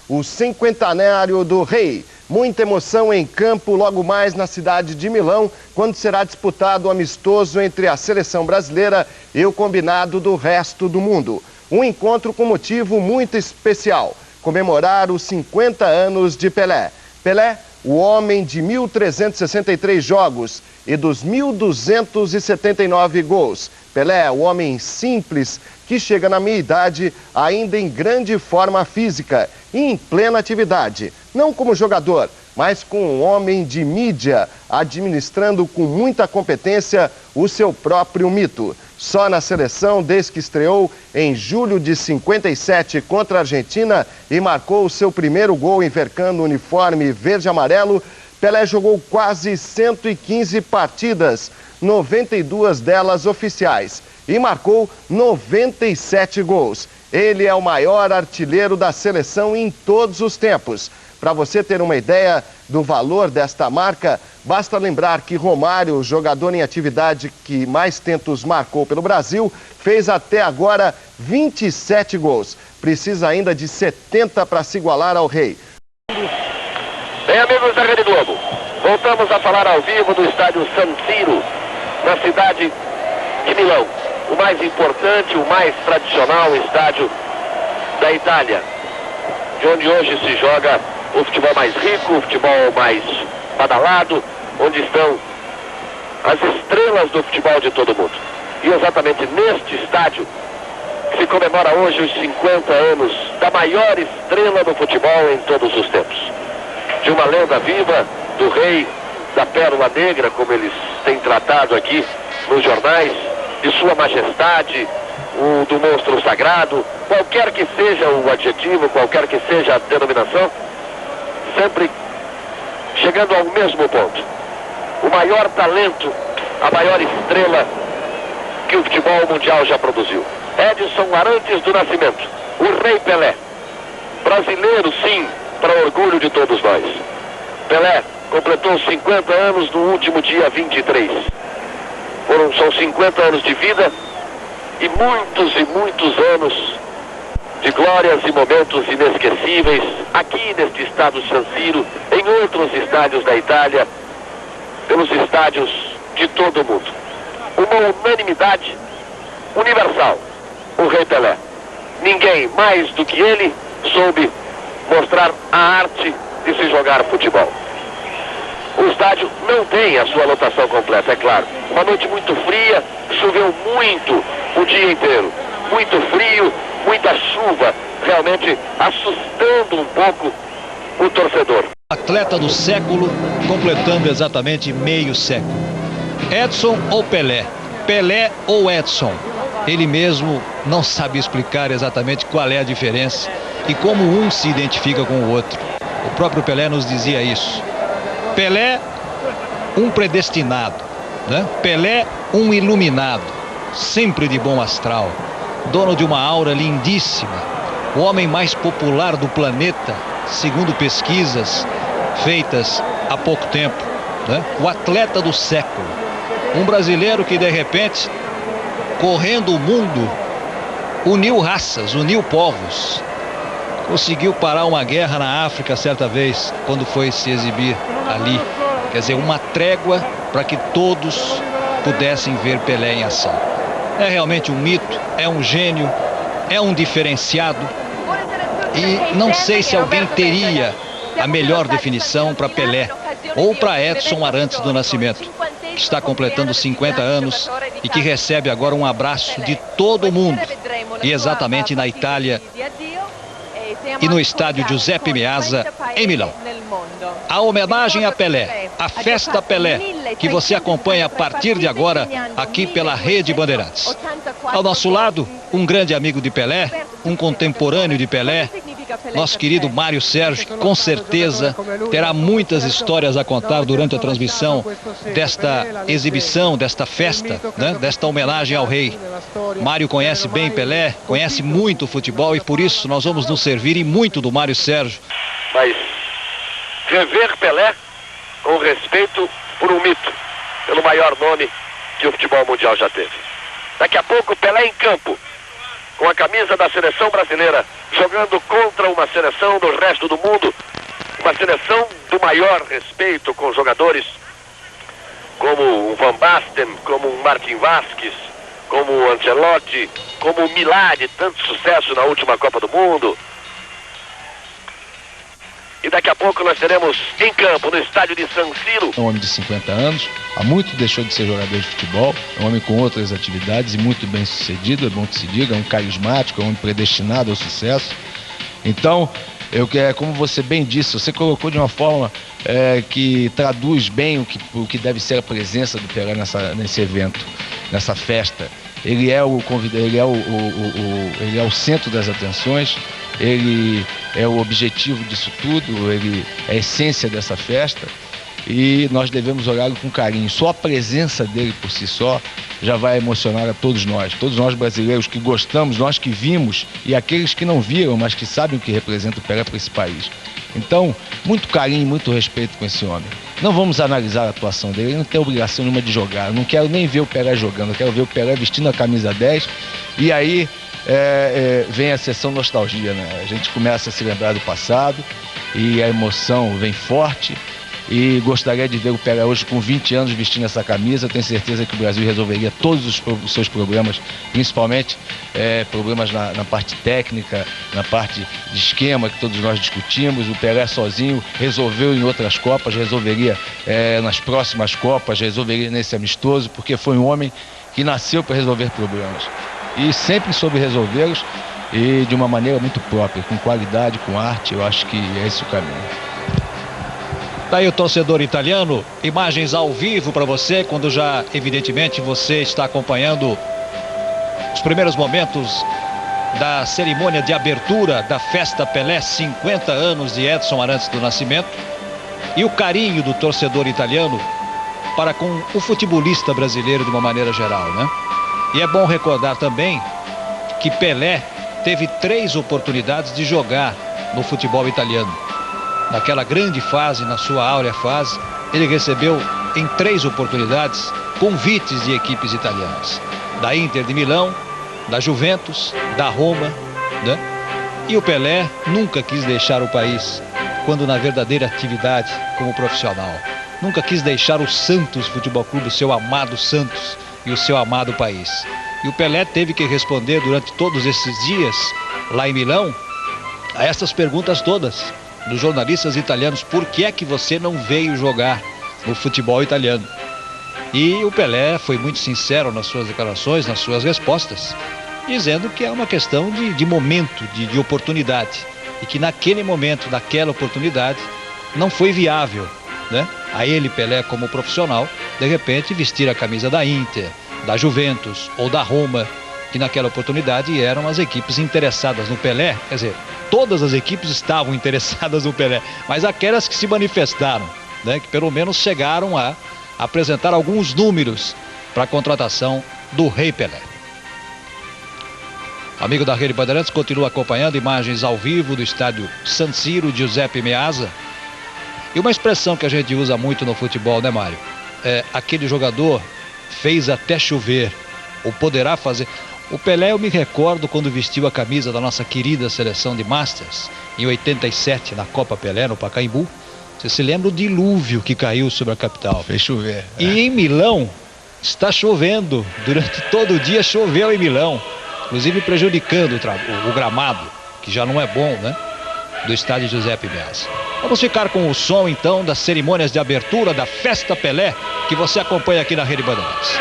o cinquentenário do Rei. Muita emoção em campo logo mais na cidade de Milão, quando será disputado o amistoso entre a seleção brasileira e o combinado do resto do mundo. Um encontro com motivo muito especial: comemorar os 50 anos de Pelé. Pelé, o homem de 1.363 jogos e dos 1.279 gols. Pelé, o homem simples que chega na minha idade ainda em grande forma física e em plena atividade. Não como jogador, mas como um homem de mídia, administrando com muita competência o seu próprio mito. Só na seleção, desde que estreou em julho de 57 contra a Argentina e marcou o seu primeiro gol envergando o uniforme verde-amarelo, Pelé jogou quase 115 partidas, 92 delas oficiais, e marcou 97 gols. Ele é o maior artilheiro da seleção em todos os tempos. Para você ter uma ideia do valor desta marca, basta lembrar que Romário, o jogador em atividade que mais tentos marcou pelo Brasil, fez até agora 27 gols. Precisa ainda de 70 para se igualar ao Rei. Bem, amigos da Rede Globo, voltamos a falar ao vivo do estádio San Siro, na cidade de Milão. O mais importante, o mais tradicional estádio da Itália, de onde hoje se joga o futebol mais rico, o futebol mais badalado, onde estão as estrelas do futebol de todo mundo. E exatamente neste estádio se comemora hoje os 50 anos da maior estrela do futebol em todos os tempos. De uma lenda viva, do rei, da pérola negra, como eles têm tratado aqui nos jornais, de sua majestade, do monstro sagrado, qualquer que seja o adjetivo, qualquer que seja a denominação, sempre chegando ao mesmo ponto. O maior talento, a maior estrela que o futebol mundial já produziu. Edson Arantes do Nascimento, o Rei Pelé. Brasileiro, sim, para orgulho de todos nós. Pelé completou 50 anos no último dia 23. São 50 anos de vida e muitos anos de glórias e momentos inesquecíveis aqui neste estádio San Siro, em outros estádios da Itália, pelos estádios de todo o mundo. Uma unanimidade universal, o Rei Pelé. Ninguém mais do que ele soube mostrar a arte de se jogar futebol. O estádio não tem a sua lotação completa, é claro. Uma noite muito fria, choveu muito o dia inteiro. Muito frio, muita chuva, realmente assustando um pouco o torcedor. Atleta do século, completando exatamente meio século. Edson ou Pelé? Pelé ou Edson? Ele mesmo não sabe explicar exatamente qual é a diferença e como um se identifica com o outro. O próprio Pelé nos dizia isso. Pelé, um predestinado, né? Pelé, um iluminado, sempre de bom astral, dono de uma aura lindíssima, o homem mais popular do planeta, segundo pesquisas feitas há pouco tempo, né? O atleta do século, um brasileiro que de repente, correndo o mundo, uniu raças, uniu povos, conseguiu parar uma guerra na África certa vez, quando foi se exibir ali. Quer dizer, uma trégua para que todos pudessem ver Pelé em ação. É realmente um mito, é um gênio, é um diferenciado. E não sei se alguém teria a melhor definição para Pelé ou para Edson Arantes do Nascimento, que está completando 50 anos e que recebe agora um abraço de todo mundo, e exatamente na Itália e no estádio Giuseppe Meazza, em Milão. A homenagem a Pelé, a festa Pelé, que você acompanha a partir de agora aqui pela Rede Bandeirantes. Ao nosso lado, um grande amigo de Pelé, um contemporâneo de Pelé, nosso querido Mário Sérgio, que com certeza terá muitas histórias a contar durante a transmissão desta exibição, desta festa, né? Desta homenagem ao rei. Mário conhece bem Pelé, conhece muito o futebol e por isso nós vamos nos servir e muito do Mário Sérgio. Mas rever Pelé com respeito por um mito, pelo maior nome que o futebol mundial já teve. Daqui a pouco Pelé em campo, com a camisa da seleção brasileira, jogando contra uma seleção do resto do mundo, uma seleção do maior respeito, com jogadores como o Van Basten, como o Martin Vasquez, como o Ancelotti, como o Milá, de tanto sucesso na última Copa do Mundo. E daqui a pouco nós teremos em campo, no estádio de San Siro. É um homem de 50 anos, há muito deixou de ser jogador de futebol, é um homem com outras atividades e muito bem sucedido, é bom que se diga, é um carismático, é um homem predestinado ao sucesso. Então, como você bem disse, você colocou de uma forma que traduz bem o que deve ser a presença do Pelé nesse evento, nessa festa. Ele é o centro das atenções, ele é o objetivo disso tudo, ele é a essência dessa festa e nós devemos olhá-lo com carinho. Só a presença dele por si só já vai emocionar a todos nós brasileiros que gostamos, nós que vimos e aqueles que não viram, mas que sabem o que representa o Pelé para esse país. Então, muito carinho, muito respeito com esse homem. Não vamos analisar a atuação dele, ele não tem obrigação nenhuma de jogar. Eu não quero nem ver o Pelé jogando, eu quero ver o Pelé vestindo a camisa 10 e aí vem a sessão nostalgia, né? A gente começa a se lembrar do passado e a emoção vem forte. E gostaria de ver o Pelé hoje com 20 anos vestindo essa camisa. Tenho certeza que o Brasil resolveria todos os seus problemas, principalmente problemas na parte técnica, na parte de esquema que todos nós discutimos. O Pelé sozinho resolveu em outras Copas, resolveria nas próximas Copas, resolveria nesse amistoso, porque foi um homem que nasceu para resolver problemas e sempre soube resolvê-los e de uma maneira muito própria, com qualidade, com arte. Eu acho que é esse o caminho. Daí o torcedor italiano, imagens ao vivo para você, quando já, evidentemente, você está acompanhando os primeiros momentos da cerimônia de abertura da Festa Pelé, 50 anos de Edson Arantes do Nascimento, e o carinho do torcedor italiano para com o futebolista brasileiro de uma maneira geral, né? E é bom recordar também que Pelé teve 3 oportunidades de jogar no futebol italiano. Naquela grande fase, na sua áurea fase, ele recebeu em 3 oportunidades convites de equipes italianas. Da Inter de Milão, da Juventus, da Roma, né? E o Pelé nunca quis deixar o país quando na verdadeira atividade como profissional. Nunca quis deixar o Santos Futebol Clube, o seu amado Santos e o seu amado país. E o Pelé teve que responder durante todos esses dias, lá em Milão, a essas perguntas todas dos jornalistas italianos: por que é que você não veio jogar no futebol italiano? E o Pelé foi muito sincero nas suas declarações, nas suas respostas, dizendo que é uma questão de momento, de oportunidade, e que naquele momento, naquela oportunidade, não foi viável, né, a ele, Pelé, como profissional, de repente vestir a camisa da Inter, da Juventus ou da Roma, que naquela oportunidade eram as equipes interessadas no Pelé. Quer dizer, todas as equipes estavam interessadas no Pelé, mas aquelas que se manifestaram, né, que pelo menos chegaram a apresentar alguns números para a contratação do Rei Pelé. Amigo da Rede Bandeirantes, continua acompanhando imagens ao vivo do estádio San Siro, Giuseppe Meazza. E uma expressão que a gente usa muito no futebol, né, Mário? Aquele jogador fez até chover, ou poderá fazer. O Pelé, eu me recordo quando vestiu a camisa da nossa querida seleção de Masters, em 87, na Copa Pelé, no Pacaembu. Você se lembra do dilúvio que caiu sobre a capital? Fez chover. E em Milão, está chovendo. Durante todo o dia choveu em Milão, inclusive prejudicando o gramado, que já não é bom, né, do estádio Giuseppe Meazza. Vamos ficar com o som, então, das cerimônias de abertura da Festa Pelé, que você acompanha aqui na Rede Bandeirantes.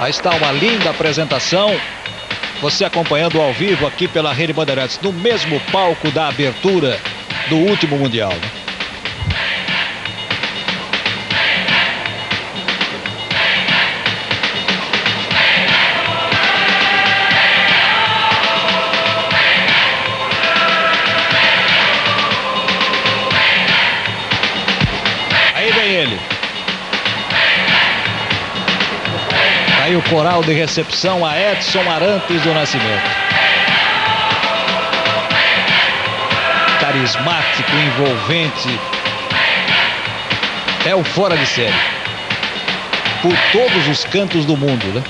Aí está uma linda apresentação. Você acompanhando ao vivo aqui pela Rede Bandeirantes, no mesmo palco da abertura do último Mundial, né? Aí vem ele. Aí o coral de recepção a Edson Arantes do Nascimento. Carismático, envolvente. É o fora de série. Por todos os cantos do mundo, né?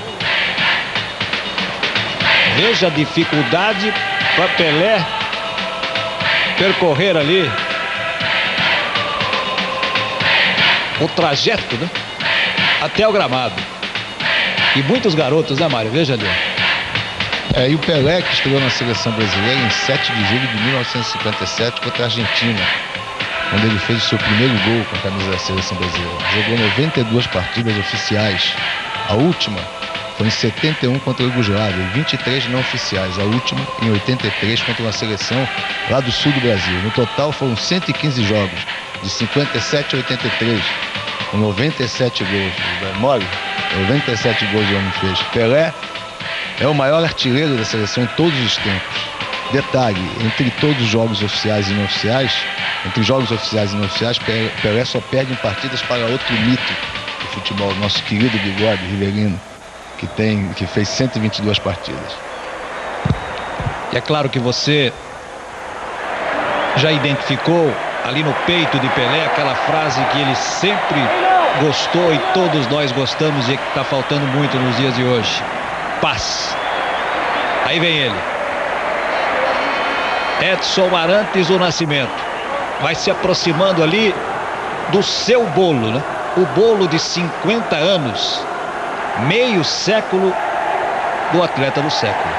Veja a dificuldade para Pelé percorrer ali o trajeto, né? Até o gramado. E muitos garotos, né, Mário? Veja ali. E o Pelé, que estreou na seleção brasileira em 7 de julho de 1957 contra a Argentina, onde ele fez o seu primeiro gol com a camisa da seleção brasileira. Jogou 92 partidas oficiais. A última foi em 71 contra a Iugoslávia, 23 não oficiais. A última em 83 contra uma seleção lá do sul do Brasil. No total foram 115 jogos, de 57 a 83, com 97 gols. Mole, 97 gols o homem fez. Pelé é o maior artilheiro da seleção em todos os tempos. Detalhe, entre todos os jogos oficiais e não oficiais, entre jogos oficiais e não oficiais, Pelé só perde em partidas para outro mito do futebol, nosso querido Bigode Rivelino, que fez 122 partidas. E é claro que você já identificou ali no peito de Pelé aquela frase que ele sempre gostou e todos nós gostamos e que está faltando muito nos dias de hoje: paz. Aí vem ele, Edson Arantes do Nascimento, vai se aproximando ali do seu bolo, né? O bolo de 50 anos, meio século do atleta do século.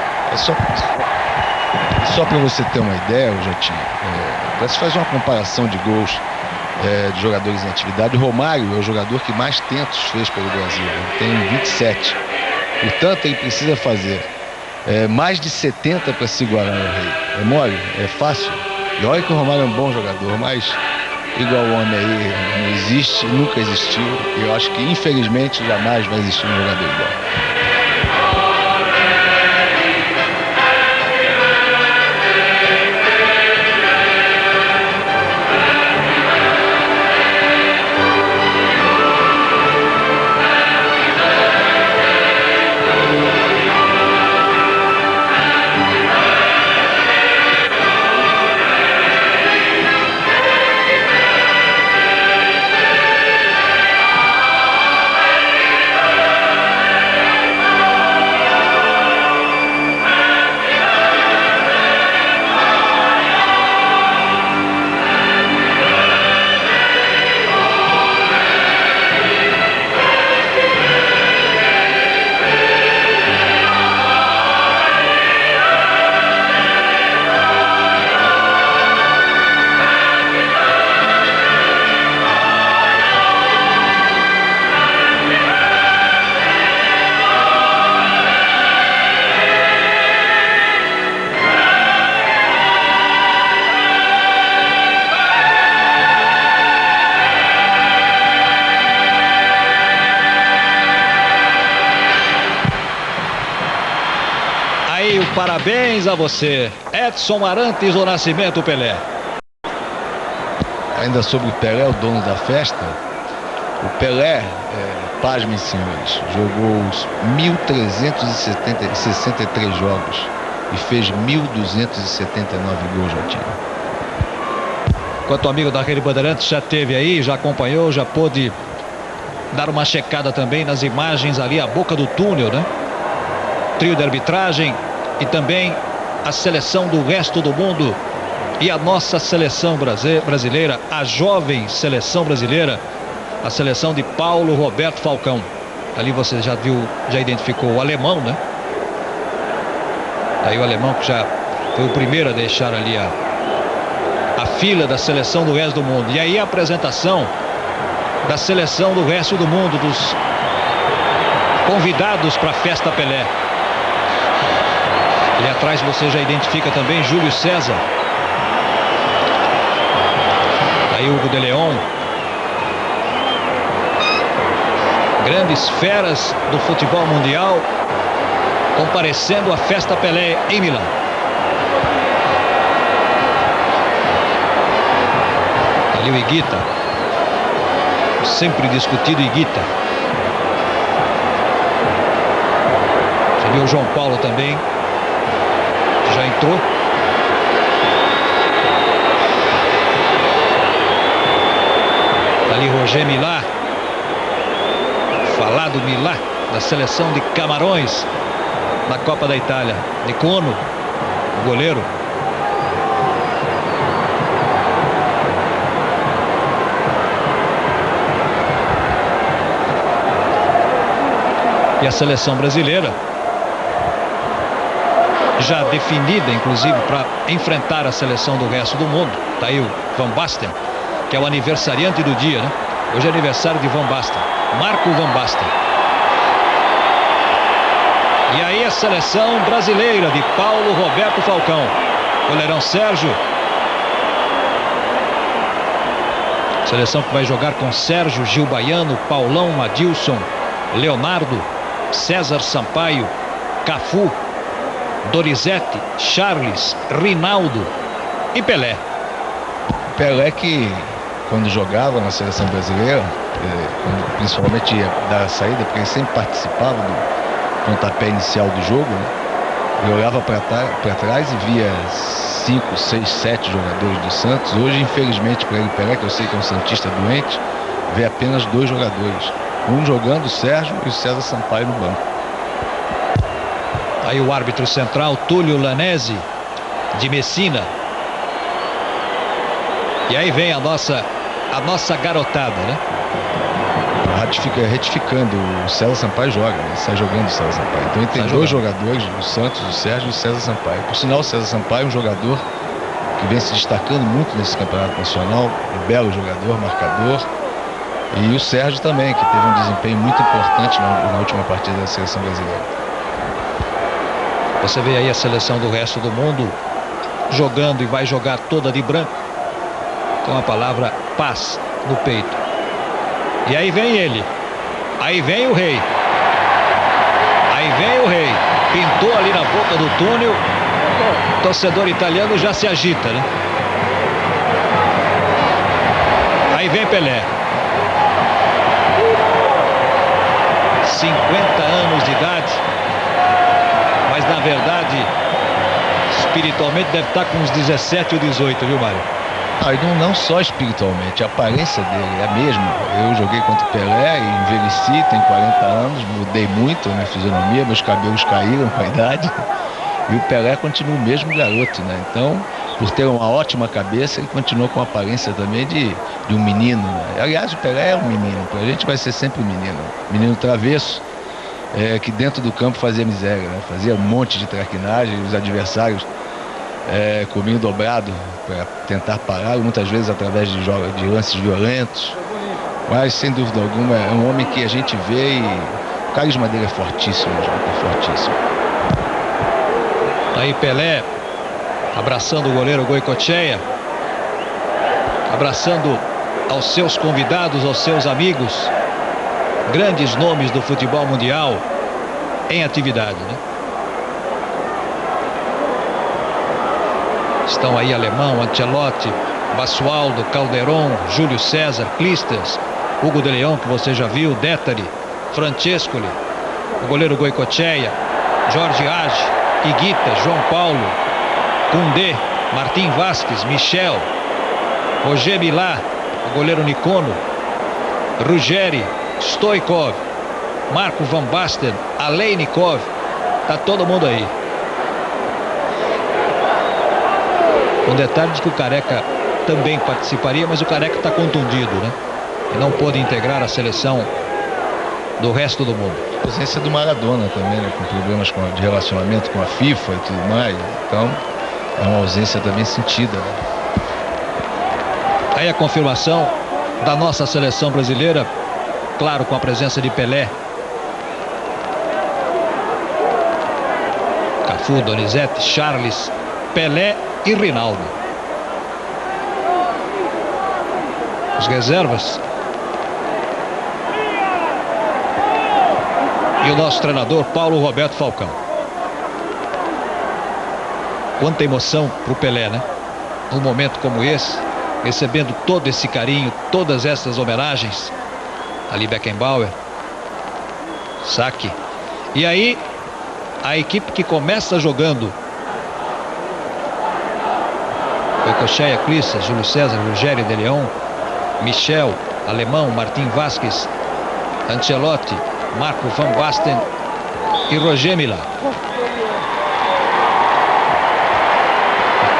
Só para você ter uma ideia, Jotinho, para se fazer uma comparação de gols de jogadores em atividade, o Romário é o jogador que mais tentos fez pelo Brasil. Ele tem 27. Portanto, ele precisa fazer mais de 70 para se igualar ao rei. É mole? É fácil? E olha que o Romário é um bom jogador, mas igual o homem aí não existe, nunca existiu. E eu acho que, infelizmente, jamais vai existir um jogador igual. Parabéns a você, Edson Arantes do Nascimento Pelé. Ainda sobre o Pelé, o dono da festa, o Pelé, pasmem senhores, jogou 1.363 jogos e fez 1.279 gols, Jotinho. Enquanto o amigo da Rede Bandeirantes já teve aí, já acompanhou, já pôde dar uma checada também nas imagens ali, a boca do túnel, né? Trio de arbitragem e também a seleção do resto do mundo e a nossa seleção brasileira, a jovem seleção brasileira, a seleção de Paulo Roberto Falcão. Ali você já viu, já identificou o alemão, né? Aí o alemão que já foi o primeiro a deixar ali a fila da seleção do resto do mundo. E aí a apresentação da seleção do resto do mundo, dos convidados para a festa Pelé. Ali atrás você já identifica também Júlio César. Aí Hugo de León. Grandes feras do futebol mundial comparecendo à festa Pelé em Milão. Ali o Higuita, sempre discutido Higuita. Você viu o João Paulo também, que já entrou. Ali Roger Milá, falado Milá, da seleção de Camarões na Copa da Itália. Nicono, o goleiro. E a seleção brasileira, já definida, inclusive, para enfrentar a seleção do resto do mundo. Está aí o Van Basten, que é o aniversariante do dia, né? Hoje é aniversário de Van Basten, Marco Van Basten. E aí a seleção brasileira de Paulo Roberto Falcão. Goleirão Sérgio. Seleção que vai jogar com Sérgio, Gil Baiano, Paulão, Adilson, Leonardo, César Sampaio, Cafu, Dorizete, Charles, Rinaldo e Pelé. Pelé que, quando jogava na seleção brasileira, principalmente ia dar a saída, porque ele sempre participava do pontapé inicial do jogo, né? Ele olhava para trás e via 5, 6, 7 jogadores do Santos. Hoje, infelizmente, para ele, Pelé, que eu sei que é um santista doente, vê apenas 2 jogadores. Um jogando, o Sérgio, e o César Sampaio no banco. Aí o árbitro central, Túlio Lanese, de Messina. E aí vem a nossa garotada, né? Retificando, o César Sampaio joga, né? Sai jogando o César Sampaio. Então ele tem 2 jogadores, o Santos, o Sérgio e o César Sampaio. Por sinal, o César Sampaio é um jogador que vem se destacando muito nesse campeonato nacional, um belo jogador, marcador. E o Sérgio também, que teve um desempenho muito importante na última partida da seleção brasileira. Você vê aí a seleção do resto do mundo jogando e vai jogar toda de branco, com a palavra paz no peito. E aí vem ele, aí vem o rei, pintou ali na boca do túnel. O torcedor italiano já se agita, né? Aí vem Pelé, 50 anos de idade, mas na verdade espiritualmente deve estar com uns 17 ou 18, viu, Mário? E não só espiritualmente, a aparência dele é a mesma. Eu joguei contra o Pelé e envelheci, tenho 40 anos, mudei muito a minha fisionomia, meus cabelos caíram com a idade. E o Pelé continua o mesmo garoto, né? Então, por ter uma ótima cabeça, ele continua com a aparência também de um menino, né? Aliás, o Pelé é um menino, pra gente vai ser sempre um menino. Menino travesso, que dentro do campo fazia miséria, né? Fazia um monte de traquinagem, os adversários comiam dobrado para tentar parar, muitas vezes através de lances violentos. Mas, sem dúvida alguma, é um homem que a gente vê e o carisma dele é fortíssimo, é fortíssimo. Aí Pelé abraçando o goleiro Goicoechea, abraçando aos seus convidados, aos seus amigos, grandes nomes do futebol mundial em atividade, né? Estão aí Alemão, Ancelotti, Basualdo, Calderon, Júlio César, Clísteres, Hugo de León, que você já viu, Détari, Francescoli, o goleiro Goicoechea, Jorge Age, Higuita, João Paulo, Koundé, Martim Vasquez, Michel, Roger Milá, o goleiro Nicono, Ruggeri, Stoichkov, Marco Van Basten, Aleinikov, tá todo mundo aí. Um detalhe de que o Careca também participaria, mas o Careca está contundido, né? E não pôde integrar a seleção do resto do mundo. A presença do Maradona também, né? Com problemas de relacionamento com a FIFA e tudo mais. Então, é uma ausência também sentida, né? Aí a confirmação da nossa seleção brasileira, claro, com a presença de Pelé. Cafu, Donizete, Charles, Pelé e Rinaldo. As reservas. E o nosso treinador, Paulo Roberto Falcão. Quanta emoção pro Pelé, né? Num momento como esse, recebendo todo esse carinho, todas essas homenagens. Ali Beckenbauer, saque. E aí, a equipe que começa jogando: Cocheia, Crissa, Júlio César, Rogério de Leão, Michel, Alemão, Martim Vasquez, Ancelotti, Marco van Basten e Roger Milá.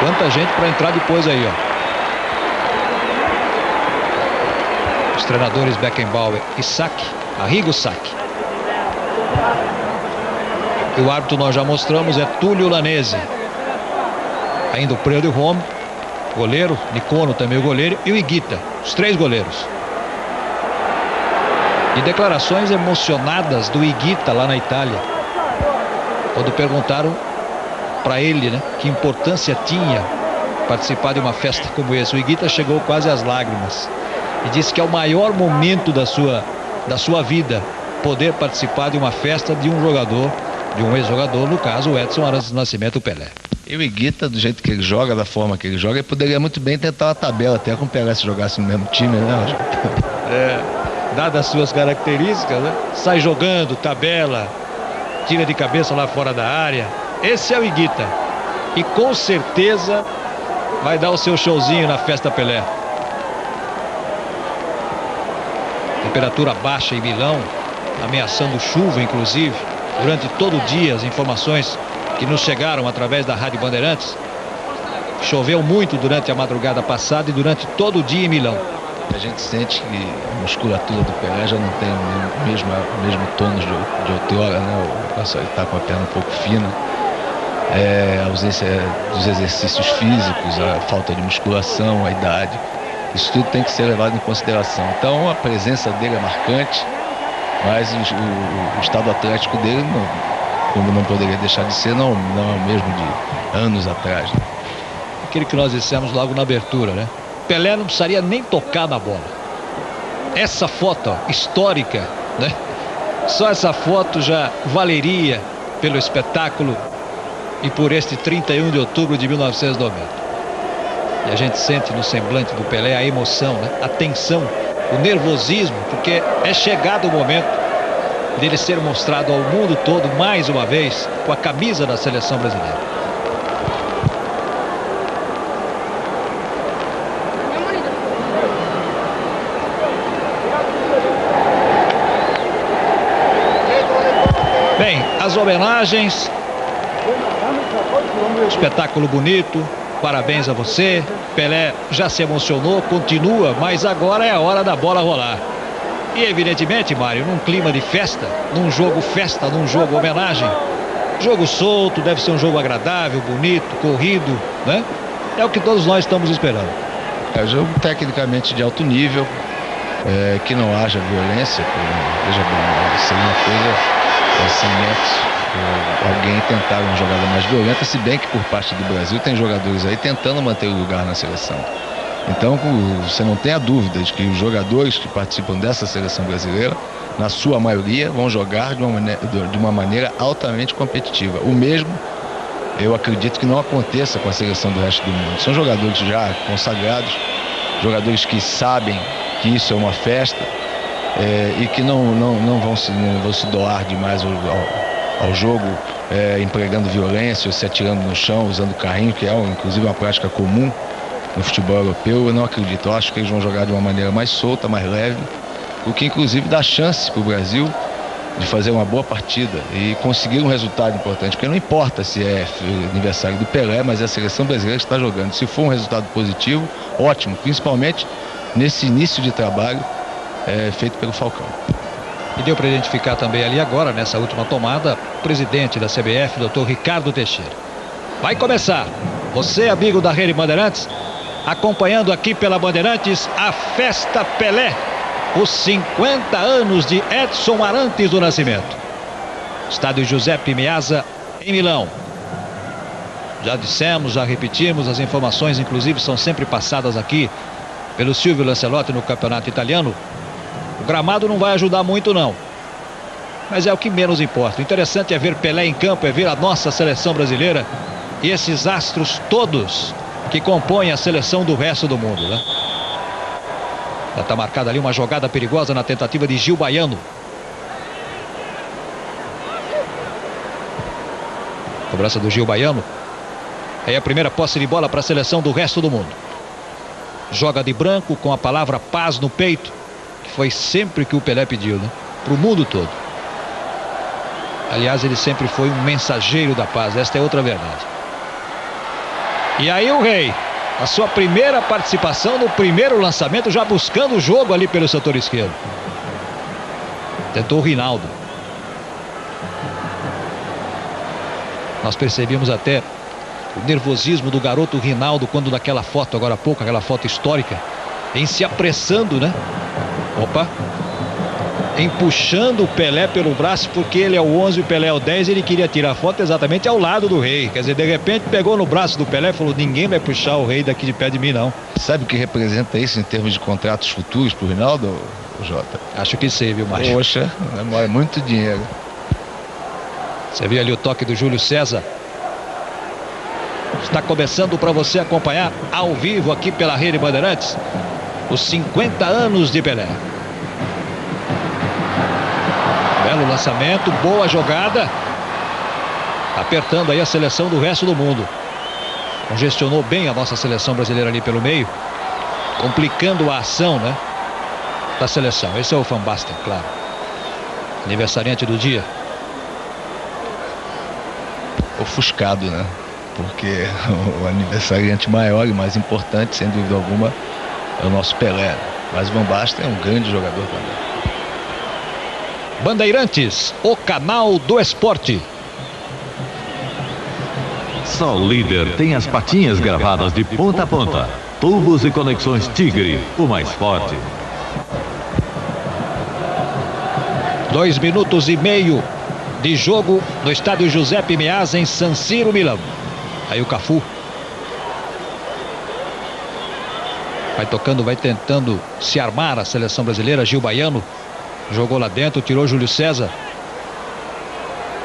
Quanta gente para entrar depois aí, ó. Os treinadores Beckenbauer e Sack, Arrigo Sack. E o árbitro nós já mostramos, é Túlio Lanese. Ainda o Preu de Rome, goleiro, Nicono também o goleiro, e o Higuita, os 3 goleiros. E declarações emocionadas do Higuita lá na Itália, quando perguntaram para ele, né, que importância tinha participar de uma festa como essa. O Higuita chegou quase às lágrimas e disse que é o maior momento da sua vida poder participar de uma festa de um jogador, de um ex-jogador, no caso o Edson Arantes do Nascimento, o Pelé. E o Higuita, do jeito que ele joga, da forma que ele joga, ele poderia muito bem tentar uma tabela até com o Pelé se jogasse no mesmo time, né? Dadas as suas características, né? Sai jogando, tabela, tira de cabeça lá fora da área. Esse é o Higuita. E com certeza vai dar o seu showzinho na festa Pelé. Temperatura baixa em Milão, ameaçando chuva, inclusive, durante todo o dia. As informações que nos chegaram através da Rádio Bandeirantes: choveu muito durante a madrugada passada e durante todo o dia em Milão. A gente sente que a musculatura do Pelé já não tem o mesmo tônus de outrora, né? Ele está com a perna um pouco fina. A ausência dos exercícios físicos, a falta de musculação, a idade, isso tudo tem que ser levado em consideração. Então a presença dele é marcante, mas o estado atlético dele, como não poderia deixar de ser, não é o mesmo de anos atrás, né? Aquele que nós dissemos logo na abertura, né? Pelé não precisaria nem tocar na bola. Essa foto, ó, histórica, né? Só essa foto já valeria pelo espetáculo e por este 31 de outubro de 1990. E a gente sente no semblante do Pelé a emoção, né? A tensão, o nervosismo, porque é chegado o momento dele ser mostrado ao mundo todo mais uma vez com a camisa da seleção brasileira. Bem, as homenagens, espetáculo bonito, parabéns a você. Pelé já se emocionou, continua, mas agora é a hora da bola rolar. E evidentemente, Mário, num clima de festa, num jogo homenagem, jogo solto, deve ser um jogo agradável, bonito, corrido, né? É o que todos nós estamos esperando. É um jogo tecnicamente de alto nível, que não haja violência, veja bem, seria uma coisa 100 metros, alguém tentar uma jogada mais violenta, se bem que por parte do Brasil tem jogadores aí tentando manter o lugar na seleção. Então você não tem a dúvida de que os jogadores que participam dessa seleção brasileira, na sua maioria, vão jogar de uma maneira altamente competitiva. O mesmo eu acredito que não aconteça com a seleção do resto do mundo. São jogadores já consagrados, jogadores que sabem que isso é uma festa, e que não vão se doar demais ao jogo, empregando violência ou se atirando no chão, usando carrinho, que é inclusive uma prática comum no futebol europeu. Eu não acredito. Eu acho que eles vão jogar de uma maneira mais solta, mais leve, o que inclusive dá chance para o Brasil de fazer uma boa partida e conseguir um resultado importante, porque não importa se é aniversário do Pelé, mas é a seleção brasileira que está jogando. Se for um resultado positivo, ótimo, principalmente nesse início de trabalho feito pelo Falcão. E deu para identificar também ali agora, nessa última tomada, o presidente da CBF, Dr. Ricardo Teixeira. Vai começar. Você, amigo da Rede Bandeirantes, acompanhando aqui pela Bandeirantes a Festa Pelé, os 50 anos de Edson Arantes do Nascimento. Estádio Giuseppe Meazza, em Milão. Já dissemos, já repetimos, as informações inclusive são sempre passadas aqui pelo Silvio Lancelotti no campeonato italiano. O gramado não vai ajudar muito não, mas é o que menos importa. O interessante é ver Pelé em campo, é ver a nossa seleção brasileira e esses astros todos que compõem a seleção do resto do mundo, né? Já está marcada ali uma jogada perigosa na tentativa de Gil Baiano. Cobrança do Gil Baiano. É a primeira posse de bola para a seleção do resto do mundo. Joga de branco com a palavra paz no peito, que foi sempre que o Pelé pediu, né? Para o mundo todo. Aliás, ele sempre foi um mensageiro da paz, esta é outra verdade. E aí o Rei, a sua primeira participação no primeiro lançamento, já buscando o jogo ali pelo setor esquerdo. Tentou o Rinaldo. Nós percebemos até o nervosismo do garoto Rinaldo quando naquela foto, agora há pouco, aquela foto histórica, em se apressando, né? Opa! Em puxando o Pelé pelo braço, porque ele é o 11 e o Pelé é o 10, ele queria tirar a foto exatamente ao lado do Rei. Quer dizer, de repente pegou no braço do Pelé e falou: ninguém vai puxar o Rei daqui de pé de mim, não. Sabe o que representa isso em termos de contratos futuros pro Rinaldo, Jota? Acho que sei, viu, Márcio? Poxa, é muito dinheiro. Você viu ali o toque do Júlio César. Está começando para você acompanhar ao vivo aqui pela Rede Bandeirantes os 50 anos de Pelé. Belo lançamento, boa jogada. Apertando aí a seleção do resto do mundo. Congestionou bem a nossa seleção brasileira ali pelo meio, complicando a ação, né, da seleção. Esse é o Van Basten, claro. Aniversariante do dia. Ofuscado, né? Porque o aniversariante maior e mais importante, sem dúvida alguma, é o nosso Pelé. Mas o Van Basten é um grande jogador também. Bandeirantes, o canal do esporte. Só o líder tem as patinhas gravadas de ponta a ponta. Tubos e conexões Tigre, o mais forte. 2 minutos e meio de jogo no estádio Giuseppe Meazza, em San Siro, Milão. Aí o Cafu vai tocando, vai tentando se armar a seleção brasileira. Gil Baiano jogou lá dentro, tirou Júlio César.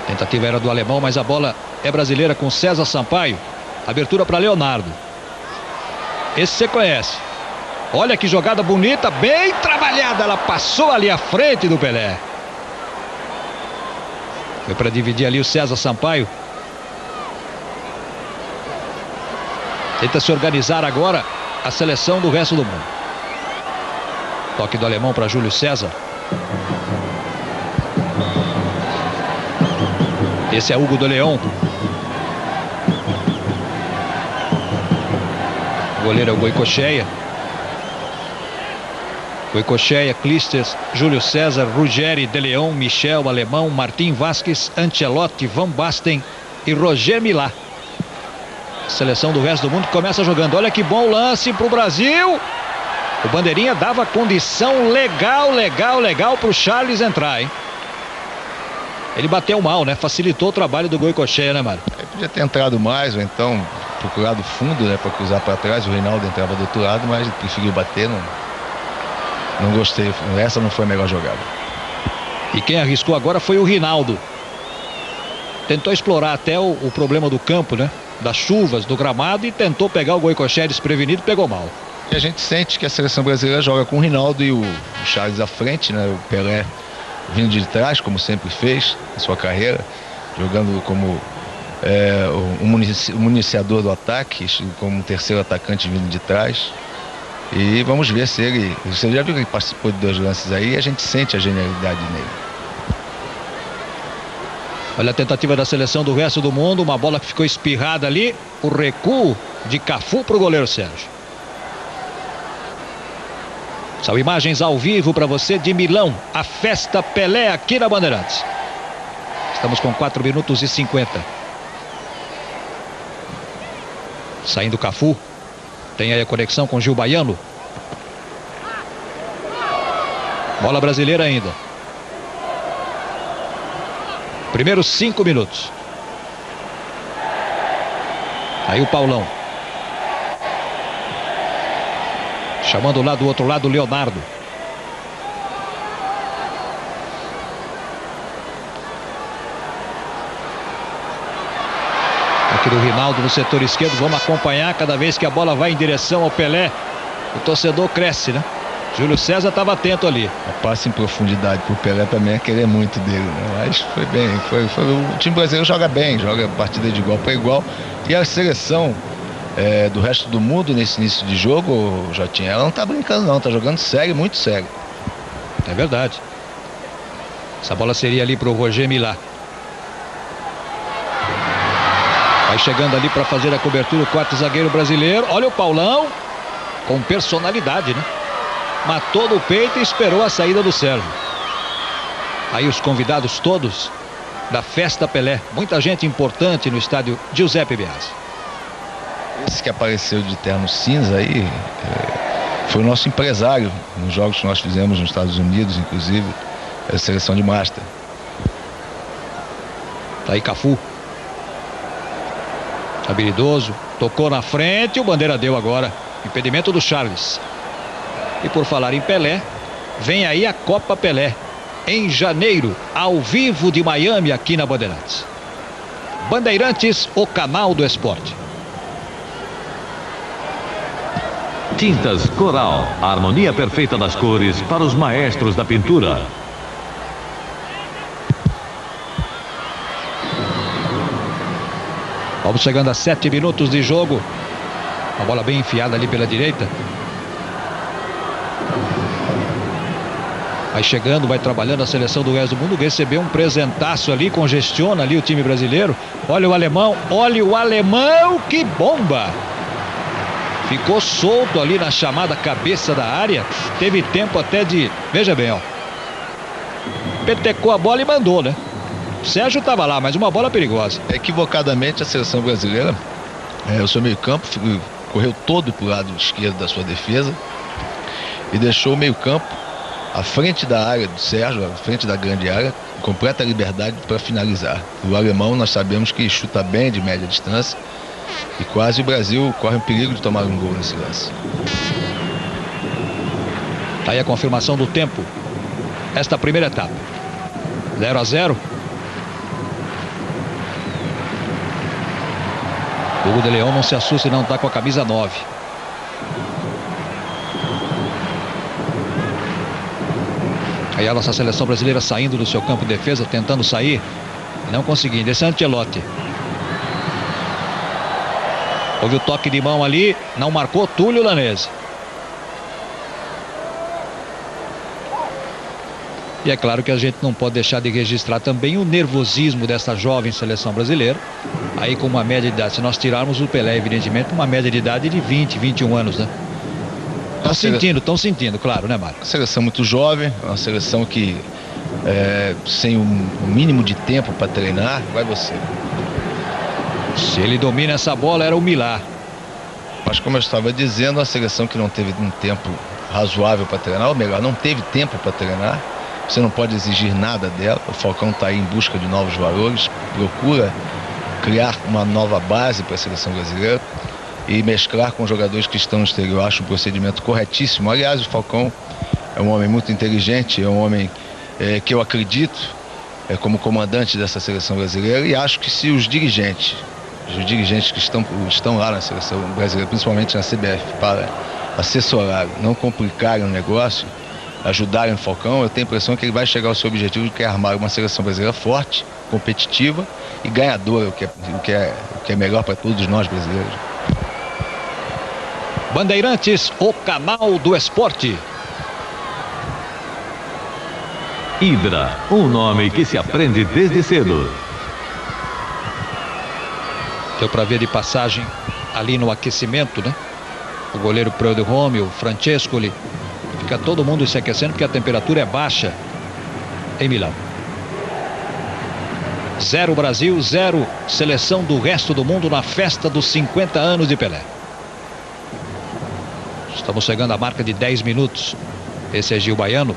A tentativa era do alemão, mas a bola é brasileira com César Sampaio. Abertura para Leonardo. Esse você conhece. Olha que jogada bonita, bem trabalhada. Ela passou ali à frente do Pelé. Foi para dividir ali o César Sampaio. Tenta se organizar agora a seleção do resto do mundo. Toque do alemão para Júlio César. Esse é Hugo de Leão. O goleiro é o Goicoechea. Goicoechea, Clísteres, Júlio César, Ruggeri, de Leão, Michel, Alemão, Martim Vasquez, Ancelotti, Van Basten e Roger Milá. Seleção do resto do mundo começa jogando. Olha que bom lance para o Brasil. O bandeirinha dava condição legal para o Charles entrar, hein? Ele bateu mal, né? Facilitou o trabalho do Goicoechea, né, Mário? Ele podia ter entrado mais, ou então procurado fundo, né, para cruzar para trás. O Reinaldo entrava do outro lado, mas ele preferiu bater. Não gostei. Essa não foi a melhor jogada. E quem arriscou agora foi o Rinaldo. Tentou explorar até o problema do campo, né? Das chuvas, do gramado, e tentou pegar o Goicoechea desprevenido, pegou mal. E a gente sente que a seleção brasileira joga com o Rinaldo e o Charles à frente, né? O Pelé vindo de trás, como sempre fez na sua carreira, jogando como um municiador do ataque, como um terceiro atacante vindo de trás. E vamos ver se ele... Você já viu que ele participou de 2 lances aí, e a gente sente a genialidade nele. Olha a tentativa da seleção do resto do mundo. Uma bola que ficou espirrada ali. O recuo de Cafu para o goleiro Sérgio. São imagens ao vivo para você de Milão. A festa Pelé aqui na Bandeirantes. Estamos com 4 minutos e 50. Saindo Cafu. Tem aí a conexão com Gil Baiano. Bola brasileira ainda. Primeiros 5 minutos. Aí o Paulão. Chamando lá do outro lado o Leonardo. Aqui do Rinaldo no setor esquerdo. Vamos acompanhar cada vez que a bola vai em direção ao Pelé. O torcedor cresce, né? Júlio César estava atento ali. A passe em profundidade pro Pelé também é querer muito dele, né? Mas foi bem. O time brasileiro joga bem, joga partida de igual para igual. E a seleção do resto do mundo nesse início de jogo, Jotinha, ela não tá brincando não, tá jogando sério, muito sério. É verdade. Essa bola seria ali pro Roger Milá. Vai chegando ali para fazer a cobertura o quarto zagueiro brasileiro. Olha o Paulão, com personalidade, né? Matou no peito e esperou a saída do Sérgio. Aí os convidados todos da Festa Pelé. Muita gente importante no estádio Giuseppe Biasi. Esse que apareceu de terno cinza aí foi o nosso empresário nos jogos que nós fizemos nos Estados Unidos, inclusive a seleção de Master. Tá aí Cafu. Habilidoso, tocou na frente, o Bandeira deu agora. Impedimento do Charles. E por falar em Pelé, vem aí a Copa Pelé, em janeiro, ao vivo de Miami, aqui na Bandeirantes. Bandeirantes, o canal do esporte. Tintas Coral, a harmonia perfeita das cores para os maestros da pintura. Vamos chegando a 7 minutos de jogo. A bola bem enfiada ali pela direita. Vai chegando, vai trabalhando a seleção do resto do mundo. Recebeu um presentaço ali, congestiona ali o time brasileiro. Olha o alemão, que bomba! Ficou solto ali na chamada cabeça da área. Teve tempo até de... Veja bem, ó. Petecou a bola e mandou, né? O Sérgio estava lá, mas uma bola perigosa. Equivocadamente a seleção brasileira, o seu meio campo correu todo para o lado esquerdo da sua defesa e deixou o meio campo à frente da área do Sérgio, à frente da grande área, com completa liberdade para finalizar. O alemão nós sabemos que chuta bem de média distância e quase o Brasil corre o perigo de tomar um gol nesse lance. Tá aí a confirmação do tempo. Esta primeira etapa. 0-0. O Hugo de Leão não se assusta e não está com a camisa 9. Aí a nossa seleção brasileira saindo do seu campo de defesa, tentando sair, não conseguindo. Esse é Ancelotti. Houve o toque de mão ali, não marcou Túlio Lanese. E é claro que a gente não pode deixar de registrar também o nervosismo dessa jovem seleção brasileira. Aí com uma média de idade, se nós tirarmos o Pelé, evidentemente, uma média de idade de 20, 21 anos, né? Estão sentindo, claro, né, Mário? Uma seleção muito jovem, uma seleção que sem um mínimo de tempo para treinar, vai você. Se ele domina essa bola, era o Milá. Mas como eu estava dizendo, a seleção que não teve um tempo razoável para treinar, ou melhor, não teve tempo para treinar, você não pode exigir nada dela. O Falcão está aí em busca de novos valores, procura criar uma nova base para a seleção brasileira e mesclar com jogadores que estão no exterior. Acho um procedimento corretíssimo. Aliás, o Falcão é um homem muito inteligente, é um homem que eu acredito como comandante dessa seleção brasileira, e acho que se os dirigentes que estão lá na seleção brasileira, principalmente na CBF, para assessorar, não complicarem o negócio, ajudarem o Falcão, eu tenho a impressão que ele vai chegar ao seu objetivo, que é armar uma seleção brasileira forte, competitiva e ganhadora, o que é melhor para todos nós brasileiros. Bandeirantes, o canal do esporte. Hidra, um nome que se aprende desde cedo. Deu para ver de passagem ali no aquecimento, né? O goleiro Preudo Rome, o Francescoli. Fica todo mundo se aquecendo porque a temperatura é baixa em Milão. 0 Brasil, 0 seleção do resto do mundo na festa dos 50 anos de Pelé. Estamos chegando à marca de 10 minutos. Esse é Gil Baiano.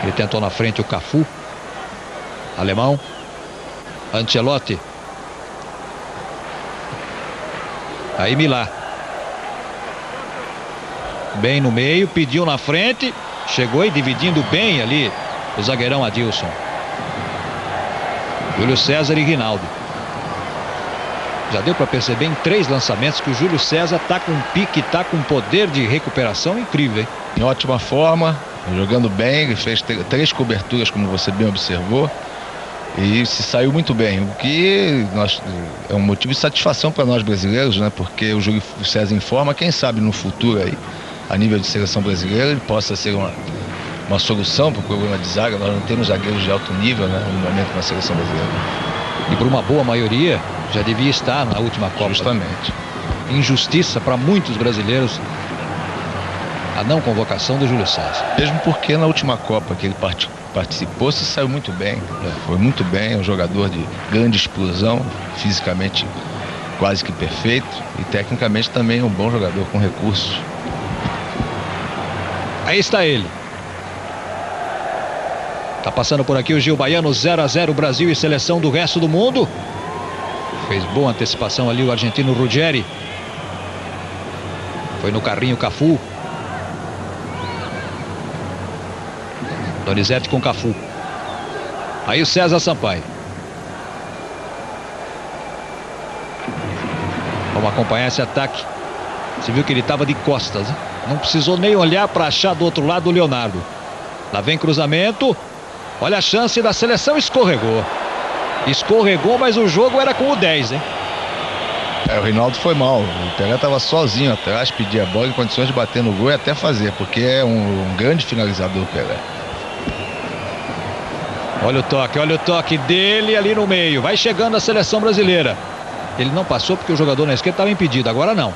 Ele tentou na frente o Cafu. Alemão. Ancelotti. Aí Milá. Bem no meio, pediu na frente. Chegou e dividindo bem ali o zagueirão Adilson. Júlio César e Rinaldo. Já deu para perceber em 3 lançamentos que o Júlio César tá com um pique, tá com um poder de recuperação incrível, hein? Em ótima forma, jogando bem, ele fez 3 coberturas, como você bem observou, e se saiu muito bem, o que é um motivo de satisfação para nós brasileiros, né? Porque o Júlio César informa, quem sabe no futuro aí, a nível de seleção brasileira, ele possa ser uma solução para o problema de zaga. Nós não temos zagueiros de alto nível, né, no momento na seleção brasileira. E por uma boa maioria já devia estar na última Copa. Justamente. Injustiça para muitos brasileiros a não convocação do Júlio César. Mesmo porque na última Copa que ele participou, se saiu muito bem. Foi muito bem, é um jogador de grande explosão, fisicamente quase que perfeito e tecnicamente também é um bom jogador com recursos. Aí está ele. Tá passando por aqui o Gil Baiano, 0-0 Brasil e seleção do resto do mundo. Fez boa antecipação ali o argentino Ruggeri. Foi no carrinho Cafu. Donizete com Cafu. Aí o César Sampaio. Vamos acompanhar esse ataque. Você viu que ele estava de costas, hein? Não precisou nem olhar para achar do outro lado o Leonardo. Lá vem cruzamento. Olha a chance da seleção, escorregou. Escorregou, mas o jogo era com o 10, hein? O Rinaldo foi mal. O Pelé estava sozinho atrás, pedia a bola em condições de bater no gol e até fazer, porque é um grande finalizador o Pelé. Olha o toque dele ali no meio. Vai chegando a seleção brasileira. Ele não passou porque o jogador na esquerda estava impedido, agora não.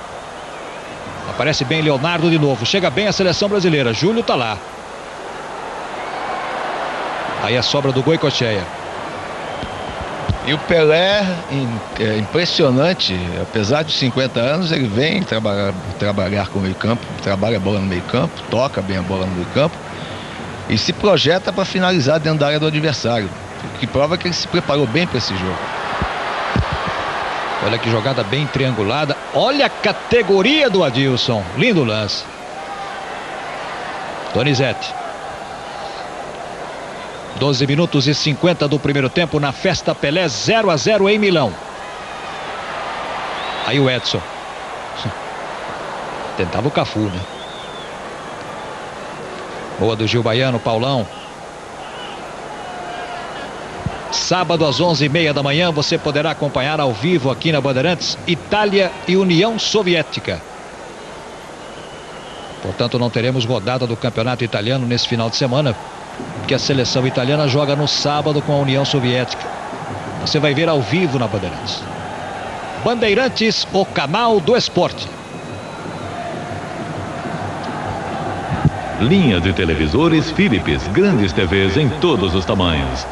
Aparece bem Leonardo de novo. Chega bem a seleção brasileira. Júlio tá lá. Aí a sobra do Goicoechea. E o Pelé, é impressionante, apesar de 50 anos, ele vem trabalhar com o meio campo, trabalha a bola no meio campo, toca bem a bola no meio campo e se projeta para finalizar dentro da área do adversário, o que prova que ele se preparou bem para esse jogo. Olha que jogada bem triangulada. Olha a categoria do Adilson. Lindo lance. Donizete. 12 minutos e 50 do primeiro tempo na Festa Pelé, 0-0 em Milão. Aí o Edson. Tentava o Cafu, né? Boa do Gil Baiano, Paulão. Sábado às 11h30 da manhã você poderá acompanhar ao vivo aqui na Bandeirantes Itália e União Soviética. Portanto, não teremos rodada do campeonato italiano nesse final de semana, porque a seleção italiana joga no sábado com a União Soviética. Você vai ver ao vivo na Bandeirantes. Bandeirantes, o canal do esporte. Linha de televisores Philips, grandes TVs em todos os tamanhos.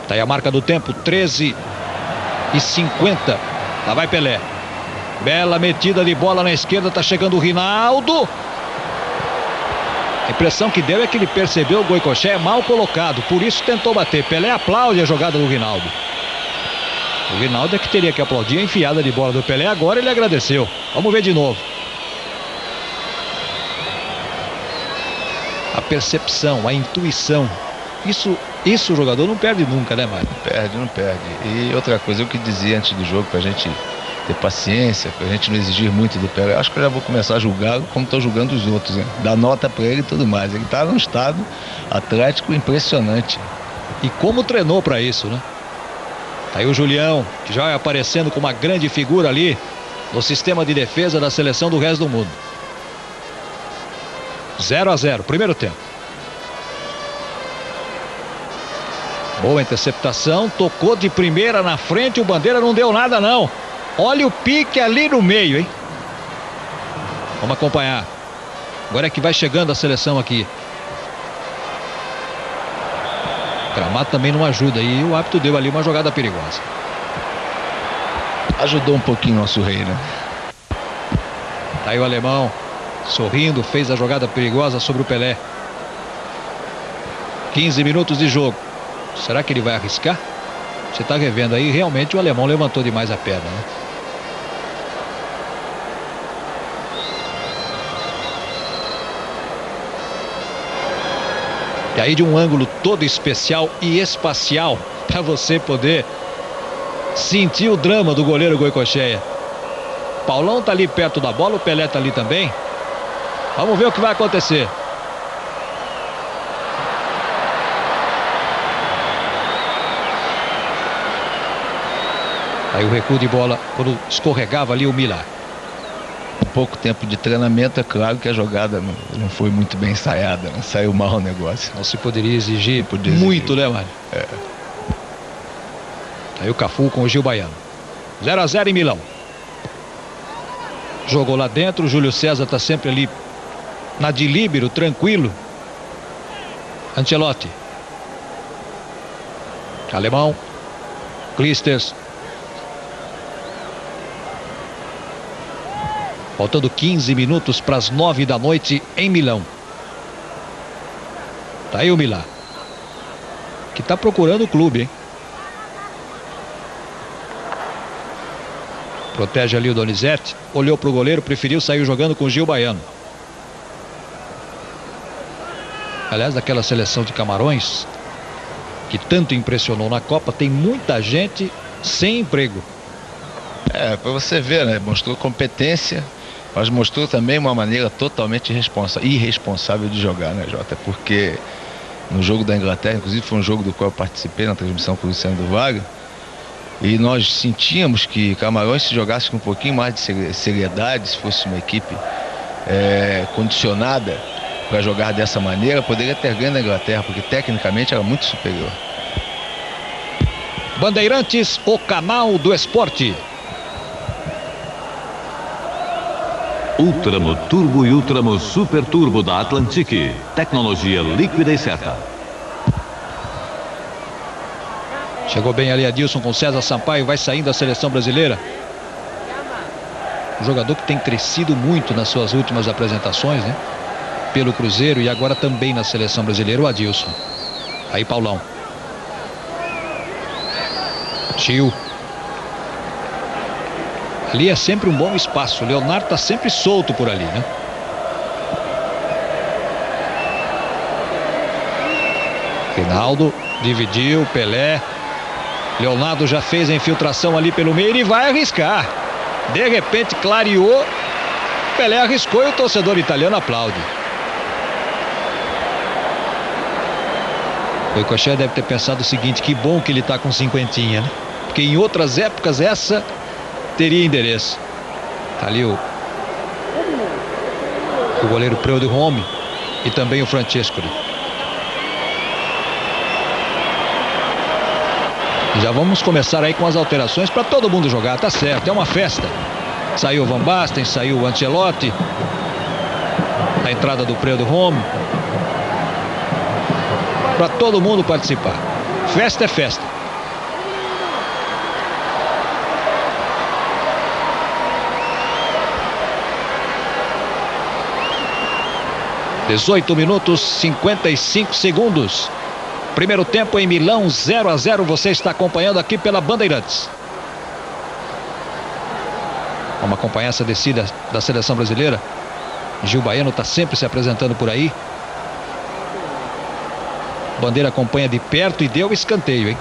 Tá aí a marca do tempo, 13h50. Lá vai Pelé. Bela metida de bola na esquerda, tá chegando o Rinaldo. A impressão que deu é que ele percebeu o Goicoechea mal colocado, por isso tentou bater. Pelé aplaude a jogada do Rinaldo. O Rinaldo é que teria que aplaudir a enfiada de bola do Pelé, agora ele agradeceu. Vamos ver de novo. A percepção, a intuição. Isso o jogador não perde nunca, né, Mário? Não perde. E outra coisa, eu que dizia antes do jogo, pra gente ter paciência, pra gente não exigir muito do Pelé. Acho que eu já vou começar a julgá-lo como estou julgando os outros, né? Dar nota pra ele e tudo mais. Ele tá num estado atlético impressionante. E como treinou pra isso, né? Tá aí o Julião, que já vai aparecendo com uma grande figura ali no sistema de defesa da seleção do resto do mundo. 0-0, primeiro tempo. Boa interceptação, tocou de primeira na frente, o Bandeira não deu nada não. Olha o pique ali no meio, hein? Vamos acompanhar. Agora é que vai chegando a seleção aqui. O gramado também não ajuda e o árbitro deu ali uma jogada perigosa. Ajudou um pouquinho nosso rei, né? Tá aí o alemão, sorrindo, fez a jogada perigosa sobre o Pelé. 15 minutos de jogo. Será que ele vai arriscar? Você está revendo aí, realmente o alemão levantou demais a perna, né? E aí de um ângulo todo especial e espacial para você poder sentir o drama do goleiro Goicoechea. Paulão tá ali perto da bola, o Pelé tá ali também. Vamos ver o que vai acontecer. Aí o recuo de bola, quando escorregava ali o Milá. Pouco tempo de treinamento, é claro que a jogada não foi muito bem ensaiada, né? Saiu mal o negócio. Não se poderia exigir muito, né, Mário? É. Aí o Cafu com o Gil Baiano. 0-0 em Milão. Jogou lá dentro, o Júlio César está sempre ali na de líbero, tranquilo. Ancelotti. Alemão. Clijsters. Faltando 15 minutos para as 9 da noite em Milão. Tá aí o Milá, que está procurando o clube, hein? Protege ali o Donizete. Olhou para o goleiro, preferiu sair jogando com o Gil Baiano. Aliás, daquela seleção de Camarões que tanto impressionou na Copa, tem muita gente sem emprego. É, para você ver, né? Mostrou competência, mas mostrou também uma maneira totalmente irresponsável de jogar, né, Jota? Porque no jogo da Inglaterra, inclusive foi um jogo do qual eu participei na transmissão com o Luciano do Vaga, e nós sentíamos que Camarões, se jogasse com um pouquinho mais de seriedade, se fosse uma equipe condicionada para jogar dessa maneira, poderia ter ganho da Inglaterra, porque tecnicamente era muito superior. Bandeirantes, o canal do esporte. Ultramo Turbo e Ultramo Super Turbo da Atlantic. Tecnologia líquida e certa. Chegou bem ali Adilson com César Sampaio, vai saindo da seleção brasileira. Um jogador que tem crescido muito nas suas últimas apresentações, né? Pelo Cruzeiro e agora também na seleção brasileira, o Adilson. Aí Paulão. Gil. Ali é sempre um bom espaço. O Leonardo está sempre solto por ali, né? Rinaldo dividiu, Pelé. Leonardo já fez a infiltração ali pelo meio e vai arriscar. De repente clareou. Pelé arriscou e o torcedor italiano aplaude. O Goicoechea deve ter pensado o seguinte: que bom que ele está com cinquentinha, né? Porque em outras épocas essa teria endereço. Tá ali o goleiro Preuilly e também o Francescoli. Já vamos começar aí com as alterações para todo mundo jogar, tá certo, é uma festa. Saiu o Van Basten, saiu o Ancelotti. A entrada do Preuilly. Para todo mundo participar. Festa é festa. (18 minutos 55 segundos). Primeiro tempo em Milão, 0-0. Você está acompanhando aqui pela Bandeirantes. Vamos acompanhar essa descida da seleção brasileira. Gil Baiano está sempre se apresentando por aí. Bandeira acompanha de perto e deu escanteio, hein?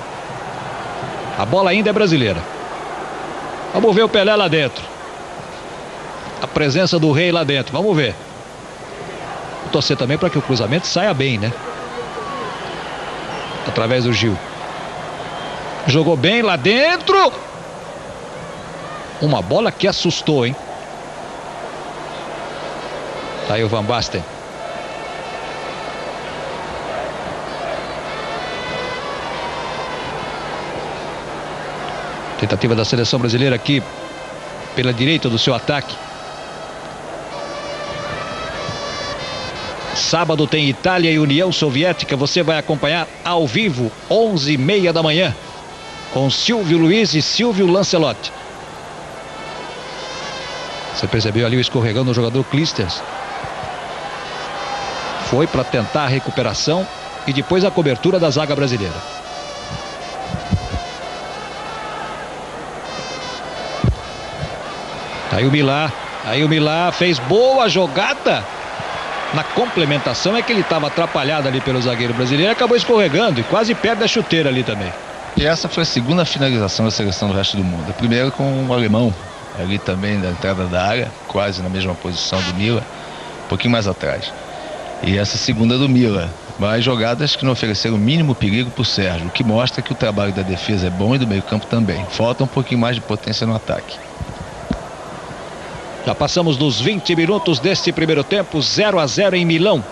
A bola ainda é brasileira. Vamos ver o Pelé lá dentro. A presença do rei lá dentro. Vamos ver. Vou torcer também para que o cruzamento saia bem, né? Através do Gil. Jogou bem lá dentro. Uma bola que assustou, hein? Tá aí o Van Basten. Tentativa da seleção brasileira aqui pela direita do seu ataque. Sábado tem Itália e União Soviética. Você vai acompanhar ao vivo, 11h30 da manhã, com Silvio Luiz e Silvio Lancelotti. Você percebeu ali o escorregão do jogador Clijsters. Foi para tentar a recuperação. e depois a cobertura da zaga brasileira. Aí o Milá fez boa jogada. Na complementação é que ele estava atrapalhado ali pelo zagueiro brasileiro, acabou escorregando e quase perde a chuteira ali também. E essa foi a segunda finalização da seleção do resto do mundo. A primeira com o alemão, ali também na entrada da área, quase na mesma posição do Mila, um pouquinho mais atrás. E essa segunda do Mila, mas jogadas que não ofereceram o mínimo perigo para o Sérgio, o que mostra que o trabalho da defesa é bom e do meio-campo também. Falta um pouquinho mais de potência no ataque. Já passamos dos 20 minutos deste primeiro tempo, 0-0 em Milão.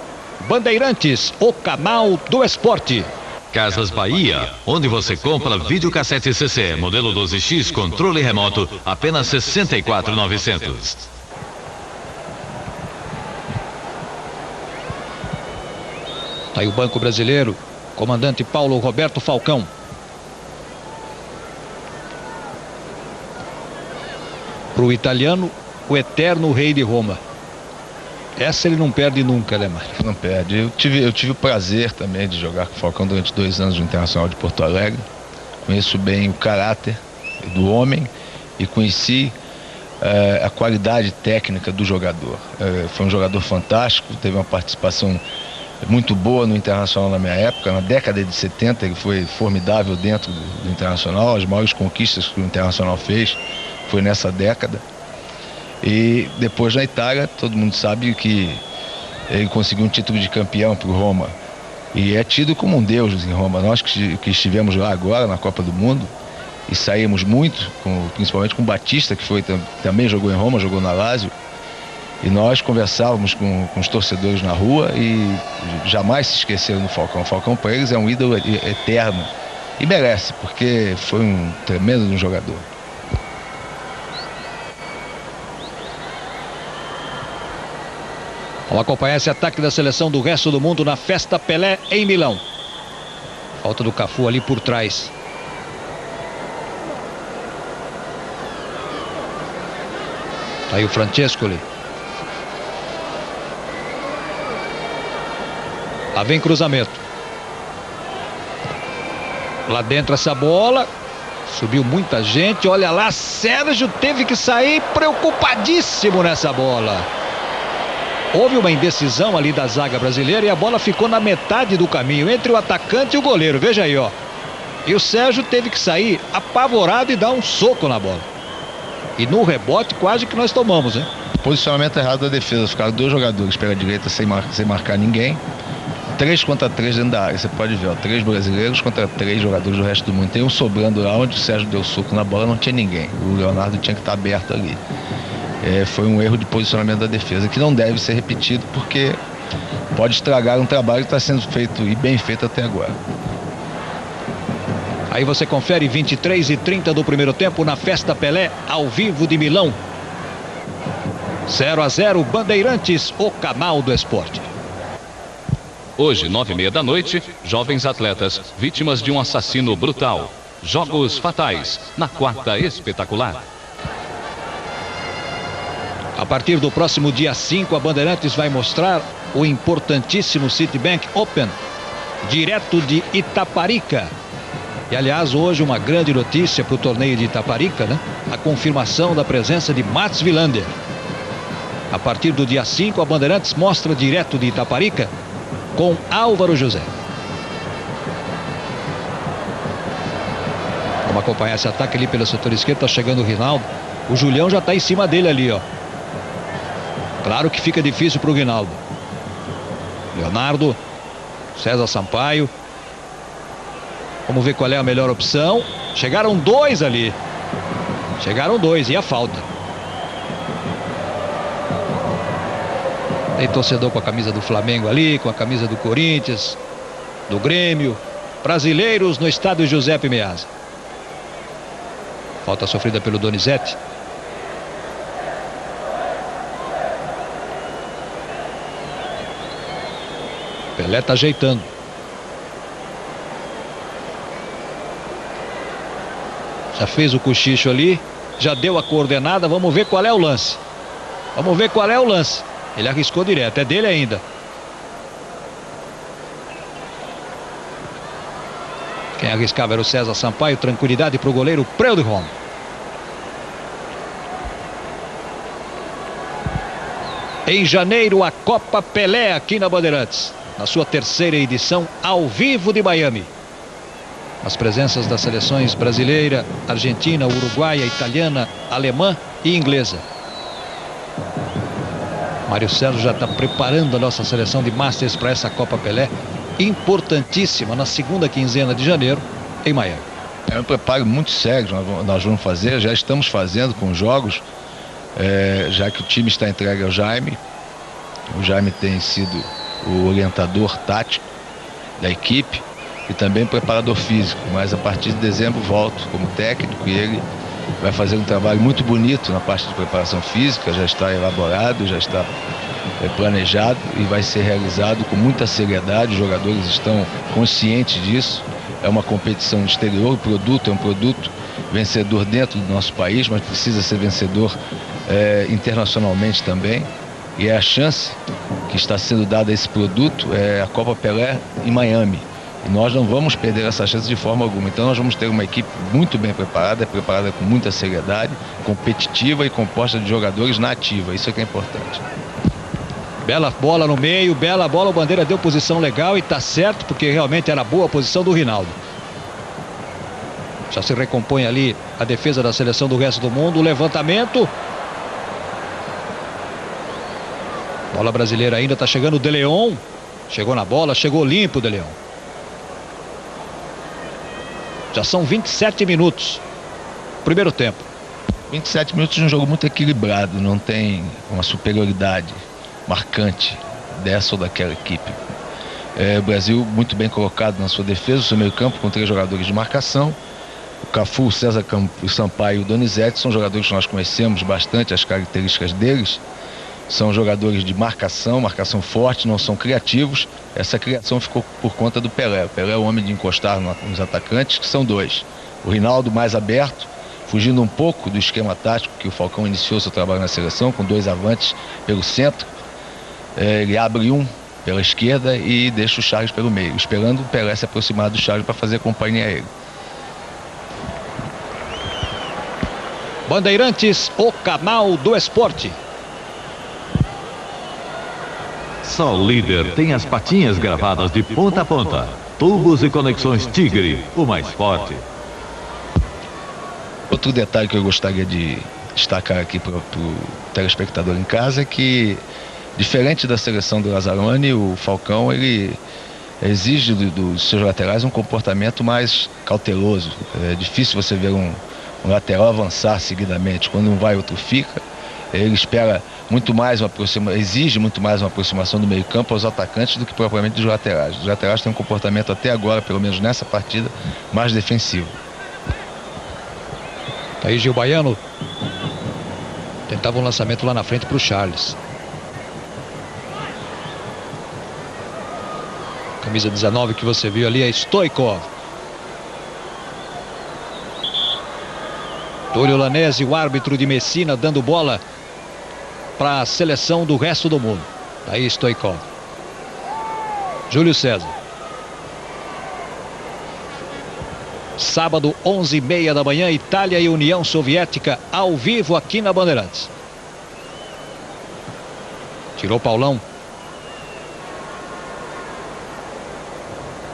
Bandeirantes, o canal do esporte. Casas Bahia, onde você compra videocassete CC, modelo 12X, controle remoto, apenas R$ 64.900. Tá aí o banco brasileiro, comandante Paulo Roberto Falcão. Para o italiano, o eterno rei de Roma. Essa ele não perde nunca, né, Mário? Não perde. Eu tive o prazer também de jogar com o Falcão durante 2 anos no Internacional de Porto Alegre. Conheço bem o caráter do homem e conheci a qualidade técnica do jogador. Foi um jogador fantástico, teve uma participação muito boa no Internacional na minha época. Na década de 70 ele foi formidável dentro do Internacional. As maiores conquistas que o Internacional fez foi nessa década. E depois na Itália, todo mundo sabe que ele conseguiu um título de campeão para o Roma. E é tido como um deus em Roma. Nós que estivemos lá agora na Copa do Mundo e saímos muito, principalmente com o Batista, que também jogou em Roma, jogou na Lazio. E nós conversávamos com os torcedores na rua e jamais se esqueceram do Falcão. O Falcão para eles é um ídolo eterno. E merece, porque foi um tremendo jogador. Vamos acompanhar esse ataque da seleção do resto do mundo na Festa Pelé em Milão. Falta do Cafu ali por trás. Tá aí o Francescoli. Lá vem cruzamento. Lá dentro essa bola. Subiu muita gente. Olha lá, Sérgio teve que sair preocupadíssimo nessa bola. Houve uma indecisão ali da zaga brasileira e a bola ficou na metade do caminho, entre o atacante e o goleiro. Veja aí, ó. E o Sérgio teve que sair apavorado e dar um soco na bola. E no rebote quase que nós tomamos, hein? Posicionamento errado da defesa. Ficaram 2 jogadores pela direita sem marcar ninguém. 3 contra 3 dentro da área. Você pode ver, ó, 3 brasileiros contra 3 jogadores do resto do mundo. Tem um sobrando lá onde o Sérgio deu soco na bola, não tinha ninguém. O Leonardo tinha que estar aberto ali. Foi um erro de posicionamento da defesa que não deve ser repetido porque pode estragar um trabalho que está sendo feito e bem feito até agora. Aí você confere 23:30 do primeiro tempo na Festa Pelé, ao vivo de Milão. 0-0, Bandeirantes, o canal do esporte. Hoje, 9:30 da noite, jovens atletas vítimas de um assassino brutal. Jogos fatais, na quarta espetacular. A partir do próximo dia 5, a Bandeirantes vai mostrar o importantíssimo Citibank Open, direto de Itaparica. E, aliás, hoje uma grande notícia para o torneio de Itaparica, né? A confirmação da presença de Mats Wilander. A partir do dia 5, a Bandeirantes mostra direto de Itaparica com Álvaro José. Vamos acompanhar esse ataque ali pelo setor esquerdo. Está chegando o Rinaldo. O Julião já está em cima dele ali, ó. Claro que fica difícil para o Rinaldo. Leonardo, César Sampaio. Vamos ver qual é a melhor opção. Chegaram 2 ali. Chegaram 2 e a falta. Tem torcedor com a camisa do Flamengo ali, com a camisa do Corinthians, do Grêmio. Brasileiros no estádio Giuseppe Meazza. Falta sofrida pelo Donizete. Pelé tá ajeitando. Já fez o cochicho ali. Já deu a coordenada. Vamos ver qual é o lance. Vamos ver qual é o lance. Ele arriscou direto. É dele ainda. Quem arriscava era o César Sampaio. Tranquilidade para o goleiro Preud'homme. Em janeiro, a Copa Pelé aqui na Bandeirantes, na sua terceira edição, ao vivo de Miami. As presenças das seleções brasileira, argentina, uruguaia, italiana, alemã e inglesa. Mário Sérgio já está preparando a nossa seleção de Masters para essa Copa Pelé, importantíssima, na segunda quinzena de janeiro, em Miami. É um preparo muito sério, nós vamos fazer, já estamos fazendo com jogos, já que o time está entregue ao Jaime. O Jaime tem sido o orientador tático da equipe e também preparador físico, mas a partir de dezembro volto como técnico e ele vai fazer um trabalho muito bonito na parte de preparação física, já está elaborado, já está planejado e vai ser realizado com muita seriedade. Os jogadores estão conscientes disso. É uma competição no exterior, o produto é um produto vencedor dentro do nosso país, mas precisa ser vencedor internacionalmente também. E é a chance que está sendo dada a esse produto, é a Copa Pelé em Miami. E nós não vamos perder essa chance de forma alguma. Então nós vamos ter uma equipe muito bem preparada, preparada com muita seriedade, competitiva e composta de jogadores na ativa. Isso é que é importante. Bela bola no meio, bela bola. O Bandeira deu posição legal e tá certo, porque realmente era boa a posição do Rinaldo. Já se recompõe ali a defesa da seleção do resto do mundo. O levantamento. Bola brasileira ainda, tá chegando o De Leon. Chegou na bola, chegou limpo o De Leon. Já são 27 minutos. Primeiro tempo. 27 minutos de um jogo muito equilibrado. Não tem uma superioridade marcante dessa ou daquela equipe. O Brasil muito bem colocado na sua defesa, o seu meio campo com 3 jogadores de marcação. O Cafu, o César Sampaio e o Donizete são jogadores que nós conhecemos bastante, as características deles. São jogadores de marcação forte, não são criativos. Essa criação ficou por conta do Pelé. O Pelé é o homem de encostar nos atacantes, que são 2. O Rinaldo mais aberto, fugindo um pouco do esquema tático que o Falcão iniciou seu trabalho na seleção, com 2 avantes pelo centro. Ele abre um pela esquerda e deixa o Charles pelo meio, esperando o Pelé se aproximar do Charles para fazer companhia a ele. Bandeirantes, o canal do esporte. Só o líder tem as patinhas gravadas de ponta a ponta. Tubos e conexões Tigre, o mais forte. Outro detalhe que eu gostaria de destacar aqui para o telespectador em casa é que, diferente da seleção do Lazzaroni, o Falcão ele exige dos seus laterais um comportamento mais cauteloso. É difícil você ver um lateral avançar seguidamente. Quando um vai, outro fica. Ele espera muito mais exige muito mais uma aproximação do meio campo aos atacantes do que propriamente dos laterais. Os laterais têm um comportamento até agora, pelo menos nessa partida, mais defensivo. Aí Gil Baiano tentava um lançamento lá na frente para o Charles. Camisa 19 que você viu ali é Stoichkov. Túlio Lanese, o árbitro de Messina, dando bola para a seleção do resto do mundo. Aí Stoichkov. Júlio César. Sábado, 11h30 da manhã, Itália e União Soviética ao vivo aqui na Bandeirantes. Tirou Paulão.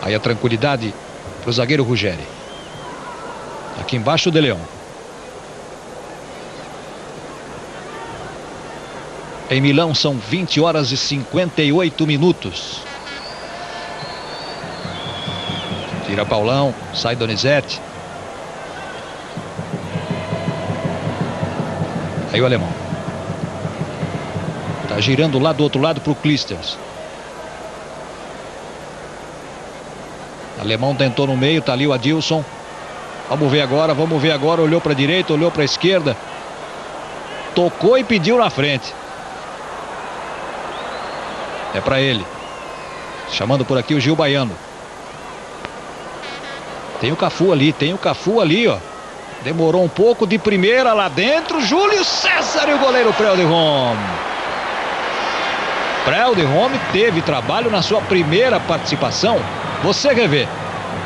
Aí a tranquilidade para o zagueiro Ruggeri. Aqui embaixo o De Leon. Em Milão são 20 horas e 58 minutos. Tira Paulão, sai Donizete. Aí o alemão. Tá girando lá do outro lado para o Clijsters. Alemão tentou no meio, tá ali o Adilson. Vamos ver agora, olhou para a direita, olhou para a esquerda. Tocou e pediu na frente. É para ele. Chamando por aqui o Gil Baiano. Tem o Cafu ali, ó. Demorou um pouco, de primeira lá dentro. Júlio César e o goleiro Preud'homme. Preud'homme teve trabalho na sua primeira participação. Você quer ver?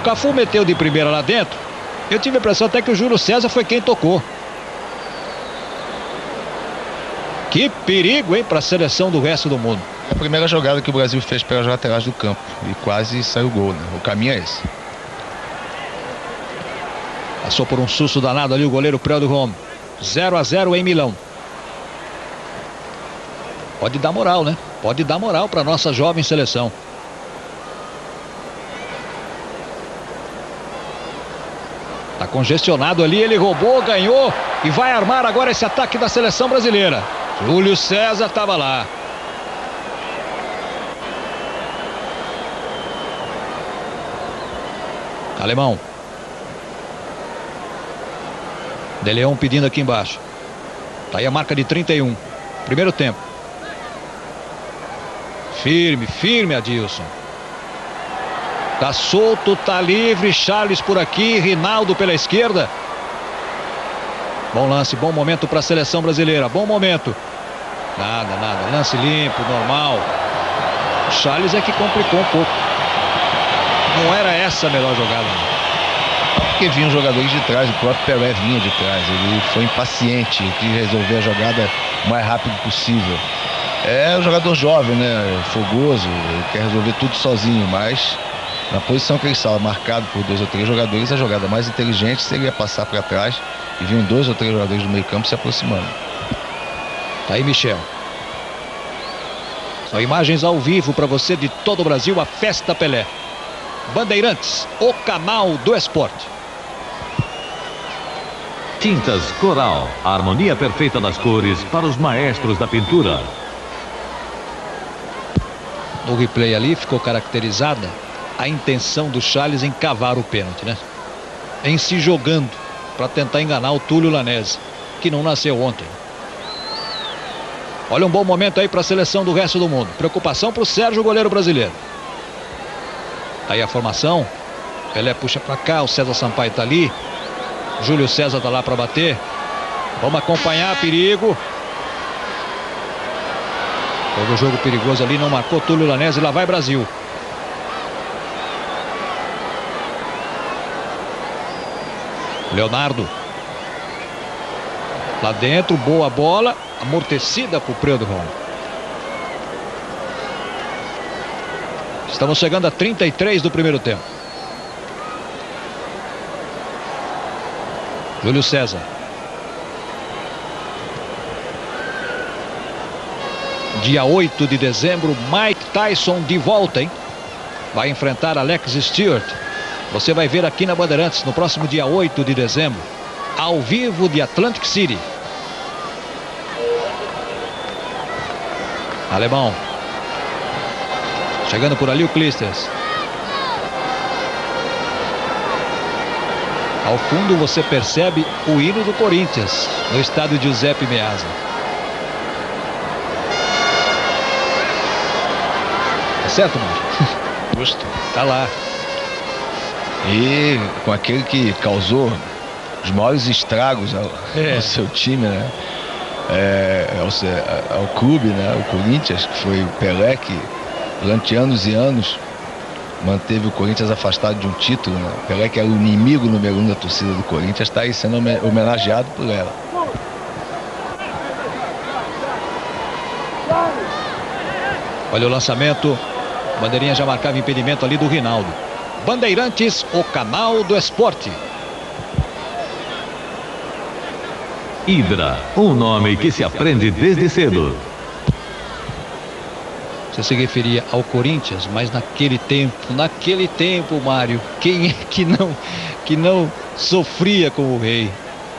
O Cafu meteu de primeira lá dentro. Eu tive a impressão até que o Júlio César foi quem tocou. Que perigo, hein, para a seleção do resto do mundo. É a primeira jogada que o Brasil fez pelas laterais do campo e quase saiu o gol, né? O caminho é esse. Passou por um susto danado ali o goleiro Preud'Homme. 0-0 em Milão. Pode dar moral, né? Pode dar moral para nossa jovem seleção. Tá congestionado ali, ele roubou, ganhou e vai armar agora esse ataque da seleção brasileira. Júlio César estava lá. Alemão. De Leão pedindo aqui embaixo. Tá aí a marca de 31. Primeiro tempo. Firme, firme, Adilson. Tá solto, tá livre. Charles por aqui, Rinaldo pela esquerda. Bom lance, bom momento para a seleção brasileira. Bom momento. Nada, nada. Lance limpo, normal. O Charles é que complicou um pouco. Não era essa a melhor jogada. Porque vinham jogadores de trás, o próprio Pelé vinha de trás. Ele foi impaciente, quis resolver a jogada o mais rápido possível. É um jogador jovem, né? Fogoso, quer resolver tudo sozinho, mas na posição que ele estava, marcado por 2 ou 3 jogadores, a jogada mais inteligente seria passar para trás e vinham 2 ou 3 jogadores do meio campo se aproximando. Tá aí Michel. São imagens ao vivo para você de todo o Brasil, a Festa Pelé. Bandeirantes, o canal do esporte. Tintas Coral, a harmonia perfeita das cores para os maestros da pintura. No replay ali ficou caracterizada a intenção do Charles em cavar o pênalti, né? Em se jogando para tentar enganar o Túlio Lanese, que não nasceu ontem. Olha um bom momento aí para a seleção do resto do mundo. Preocupação para o Sérgio, goleiro brasileiro. Tá aí a formação. Pelé puxa para cá, o César Sampaio tá ali. Júlio César tá lá para bater. Vamos acompanhar, perigo. Todo jogo perigoso ali, não marcou Túlio Lanese, lá vai Brasil. Leonardo. Lá dentro, boa bola, amortecida por Preud'Homme. Estamos chegando a 33 do primeiro tempo. Júlio César. Dia 8 de dezembro, Mike Tyson de volta, hein? Vai enfrentar Alex Stewart. Você vai ver aqui na Bandeirantes no próximo dia 8 de dezembro, ao vivo de Atlantic City. Alemão. Chegando por ali o Clijsters. Ao fundo você percebe o hino do Corinthians no estádio Giuseppe Meazza. É certo, Mário? Justo. Tá lá. E com aquele que causou os maiores estragos ao seu time, né? Ao clube, né? O Corinthians, que foi o Pelé, que durante anos e anos manteve o Corinthians afastado de um título, né? Pelé, que era o inimigo número 1 da torcida do Corinthians, está aí sendo homenageado por ela. Olha o lançamento. Bandeirinha já marcava impedimento ali do Rinaldo. Bandeirantes, o canal do esporte. Hidra, um nome que se aprende desde cedo. Você se referia ao Corinthians, mas naquele tempo, Mário, quem é que não sofria com o rei?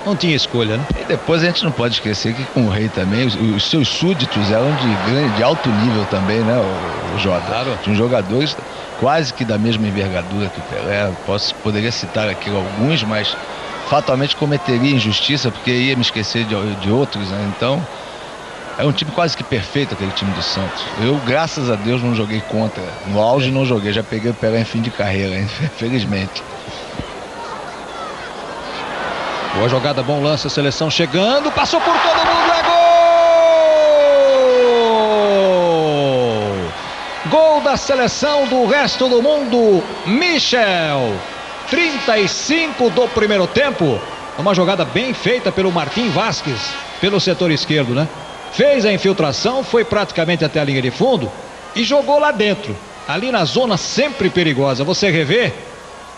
Não tinha escolha, né? E depois a gente não pode esquecer que com o rei também, os seus súditos eram de alto nível também, né, o Jota? Claro. Tinham jogadores quase que da mesma envergadura que o Pelé. Poderia citar aqui alguns, mas fatalmente cometeria injustiça, porque ia me esquecer de outros, né? Então, é um time quase que perfeito, aquele time do Santos. Eu, graças a Deus, não joguei contra. No auge não joguei, já peguei o Pelé em fim de carreira, infelizmente. Boa jogada, bom lance, a seleção chegando, passou por todo mundo, é gol! Gol da seleção do resto do mundo, Michel! 35 do primeiro tempo. Uma jogada bem feita pelo Martim Vasquez, pelo setor esquerdo, né? Fez a infiltração, foi praticamente até a linha de fundo e jogou lá dentro, ali na zona sempre perigosa. Você revê,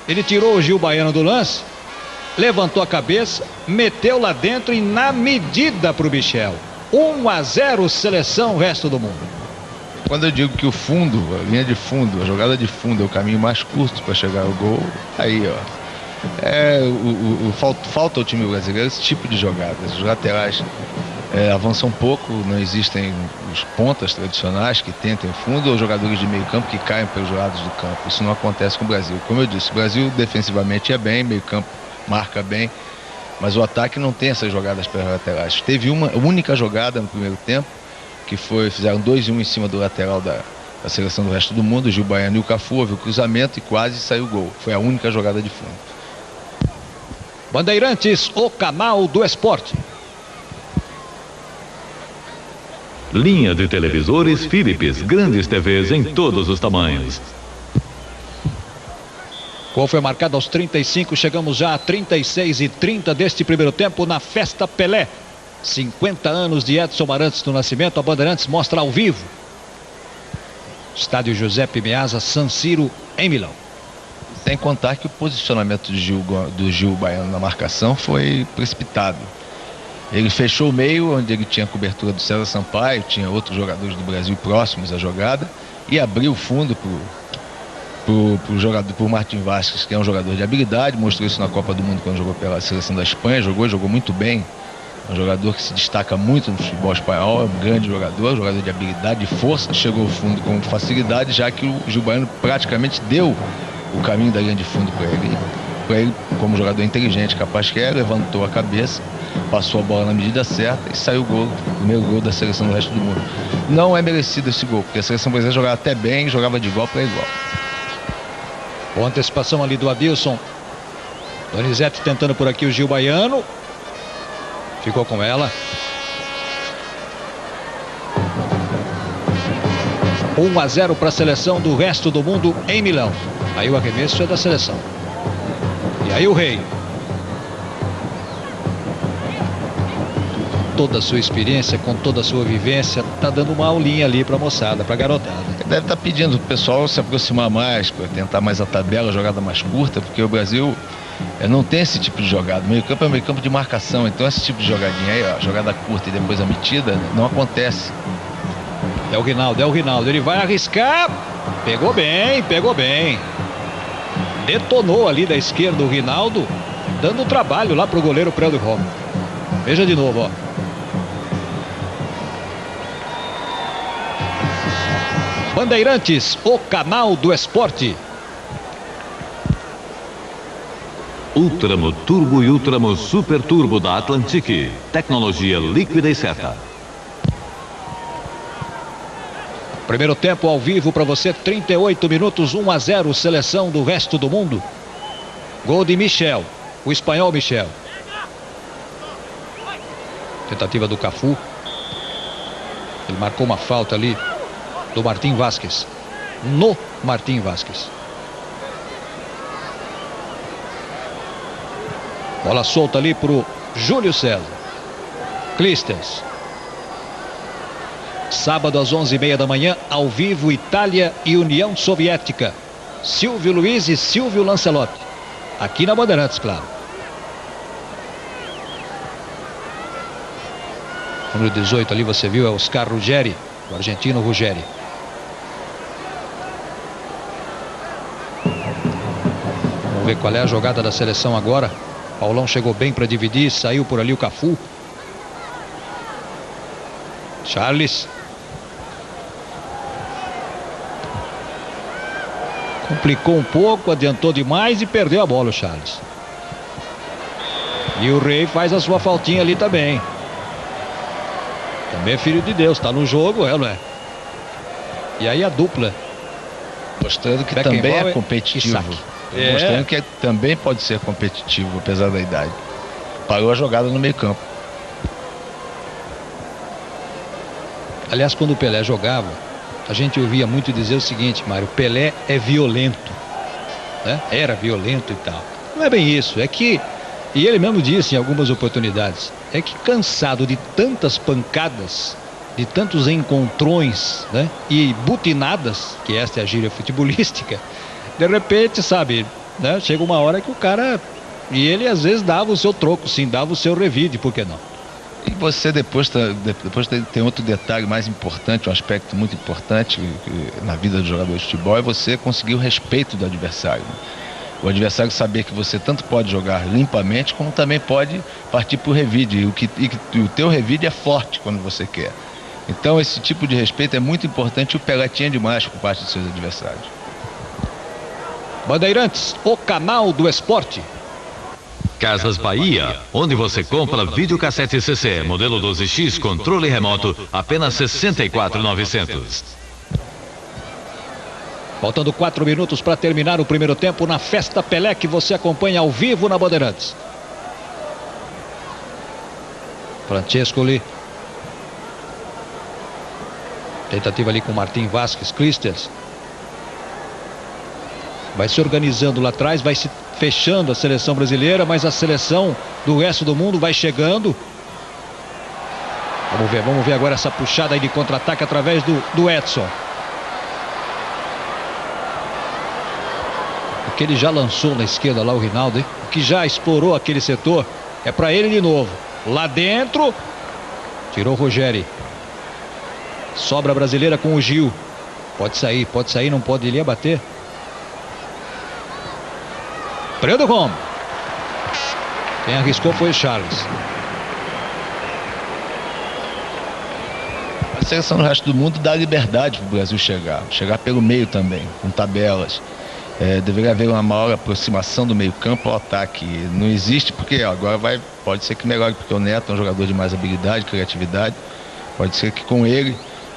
ele tirou o Gil Baiano do lance, levantou a cabeça, meteu lá dentro e na medida para o Michel. 1-0, seleção Resto do Mundo. Quando eu digo que o fundo, a linha de fundo, a jogada de fundo é o caminho mais curto para chegar ao gol, aí, ó. Falta ao time brasileiro esse tipo de jogadas. Os laterais avançam pouco, não existem os pontas tradicionais que tentem o fundo, ou jogadores de meio campo que caem pelos lados do campo. Isso não acontece com o Brasil. Como eu disse, o Brasil defensivamente é bem, meio campo marca bem, mas o ataque não tem essas jogadas pelas laterais. Teve uma única jogada no primeiro tempo, que fizeram 2-1 em cima do lateral da seleção do Resto do Mundo, o Gil Baiano e o Cafu, houve o cruzamento e quase saiu o gol. Foi a única jogada de fundo. Bandeirantes, o canal do esporte. Linha de televisores Philips, grandes TVs em todos os tamanhos. Gol foi marcado aos 35, chegamos já a 36:30 deste primeiro tempo na Festa Pelé. 50 anos de Edson Arantes do Nascimento, a Bandeirantes mostra ao vivo. Estádio Giuseppe Meazza, San Siro, em Milão. Sem contar que o posicionamento do Gil Baiano na marcação foi precipitado. Ele fechou o meio, onde ele tinha a cobertura do César Sampaio, tinha outros jogadores do Brasil próximos à jogada, e abriu o fundo pro Martim Vasquez, que é um jogador de habilidade, mostrou isso na Copa do Mundo quando jogou pela seleção da Espanha, jogou muito bem. É um jogador que se destaca muito no futebol espanhol, é um grande jogador de habilidade, de força, chegou ao fundo com facilidade, já que o Gil Baiano praticamente deu o caminho da linha de fundo para ele, como jogador inteligente, capaz que levantou a cabeça, passou a bola na medida certa e saiu o gol, o primeiro gol da seleção do Resto do Mundo. Não é merecido esse gol, porque a seleção brasileira jogava até bem, jogava de igual para igual. Boa antecipação ali do Adilson. Donizete tentando por aqui o Gil Baiano. Ficou com ela. 1-0 para a seleção do Resto do Mundo em Milão. Aí o arremesso é da seleção. E aí o Rei. Toda a sua experiência, com toda a sua vivência, tá dando uma aulinha ali para a moçada, para a garotada. Deve estar pedindo o pessoal se aproximar mais, para tentar mais a tabela, jogada mais curta, porque o Brasil não tem esse tipo de jogada. Meio campo é meio campo de marcação, então esse tipo de jogadinha aí, ó, jogada curta e depois a metida, não acontece. É o Rinaldo, ele vai arriscar. Pegou bem. Detonou ali da esquerda o Rinaldo, dando trabalho lá pro goleiro Prélio Romo. Veja de novo, ó. Bandeirantes, o canal do esporte. Ultramo Turbo e Ultramo Super Turbo da Atlantic. Tecnologia líquida e certa. Primeiro tempo ao vivo para você, 38 minutos, 1-0, seleção do Resto do Mundo. Gol de Michel, o espanhol Michel. Tentativa do Cafu. Ele marcou uma falta ali do Martim Vasquez. No Martim Vasquez. Bola solta ali pro Júlio César. Clísteres. Sábado às 11h30 da manhã, ao vivo, Itália e União Soviética. Silvio Luiz e Silvio Lancelotti. Aqui na Bandeirantes, claro. Número 18 ali você viu, é Oscar Ruggeri, o argentino Ruggeri. Vamos ver qual é a jogada da seleção agora. Paulão chegou bem para dividir, saiu por ali o Cafu. Charles. Complicou um pouco, adiantou demais e perdeu a bola o Charles. E o Rei faz a sua faltinha ali também. Também é filho de Deus, tá no jogo, não é? E aí a dupla. Mostrando que também é competitivo. Mostrando que também pode ser competitivo, apesar da idade. Parou a jogada no meio campo. Aliás, quando o Pelé jogava, a gente ouvia muito dizer o seguinte, Mário: Pelé é violento. né? Era violento e tal. Não é bem isso, é que, e ele mesmo disse em algumas oportunidades, é que cansado de tantas pancadas, de tantos encontrões, né? E butinadas, que esta é a gíria futebolística, de repente, sabe, né? Chega uma hora que o cara, e ele às vezes dava o seu troco, sim, dava o seu revide, por que não? E você depois tem outro detalhe mais importante, um aspecto muito importante na vida do jogador de futebol, é você conseguir o respeito do adversário. O adversário saber que você tanto pode jogar limpamente, como também pode partir para o revide. E o teu revide é forte quando você quer. Então esse tipo de respeito é muito importante e o Pelé tinha demais por parte dos seus adversários. Bandeirantes, o canal do esporte. Casas Bahia, onde você compra videocassete CC, modelo 12X, controle remoto, apenas R$ 64.900. Faltando 4 minutos para terminar o primeiro tempo na Festa Pelé, que você acompanha ao vivo na Bandeirantes. Francescoli. Tentativa ali com Martim Vasquez, Clijsters. Vai se organizando lá atrás, vai se fechando a seleção brasileira, mas a seleção do resto do mundo vai chegando. Vamos ver agora essa puxada aí de contra-ataque através do Edson. O que ele já lançou na esquerda lá, o Rinaldo, hein? O que já explorou aquele setor é para ele de novo. Lá dentro, tirou o Rogério. Sobra brasileira com o Gil. Pode sair, não pode, ele ia bater. Fredo Gomes. Quem arriscou foi o Charles. A seleção do resto do mundo dá liberdade para o Brasil chegar pelo meio também, com tabelas. Deveria haver uma maior aproximação do meio campo ao ataque. Não existe porque agora pode ser que melhore, porque o Neto é um jogador de mais habilidade, criatividade. Pode ser que com ele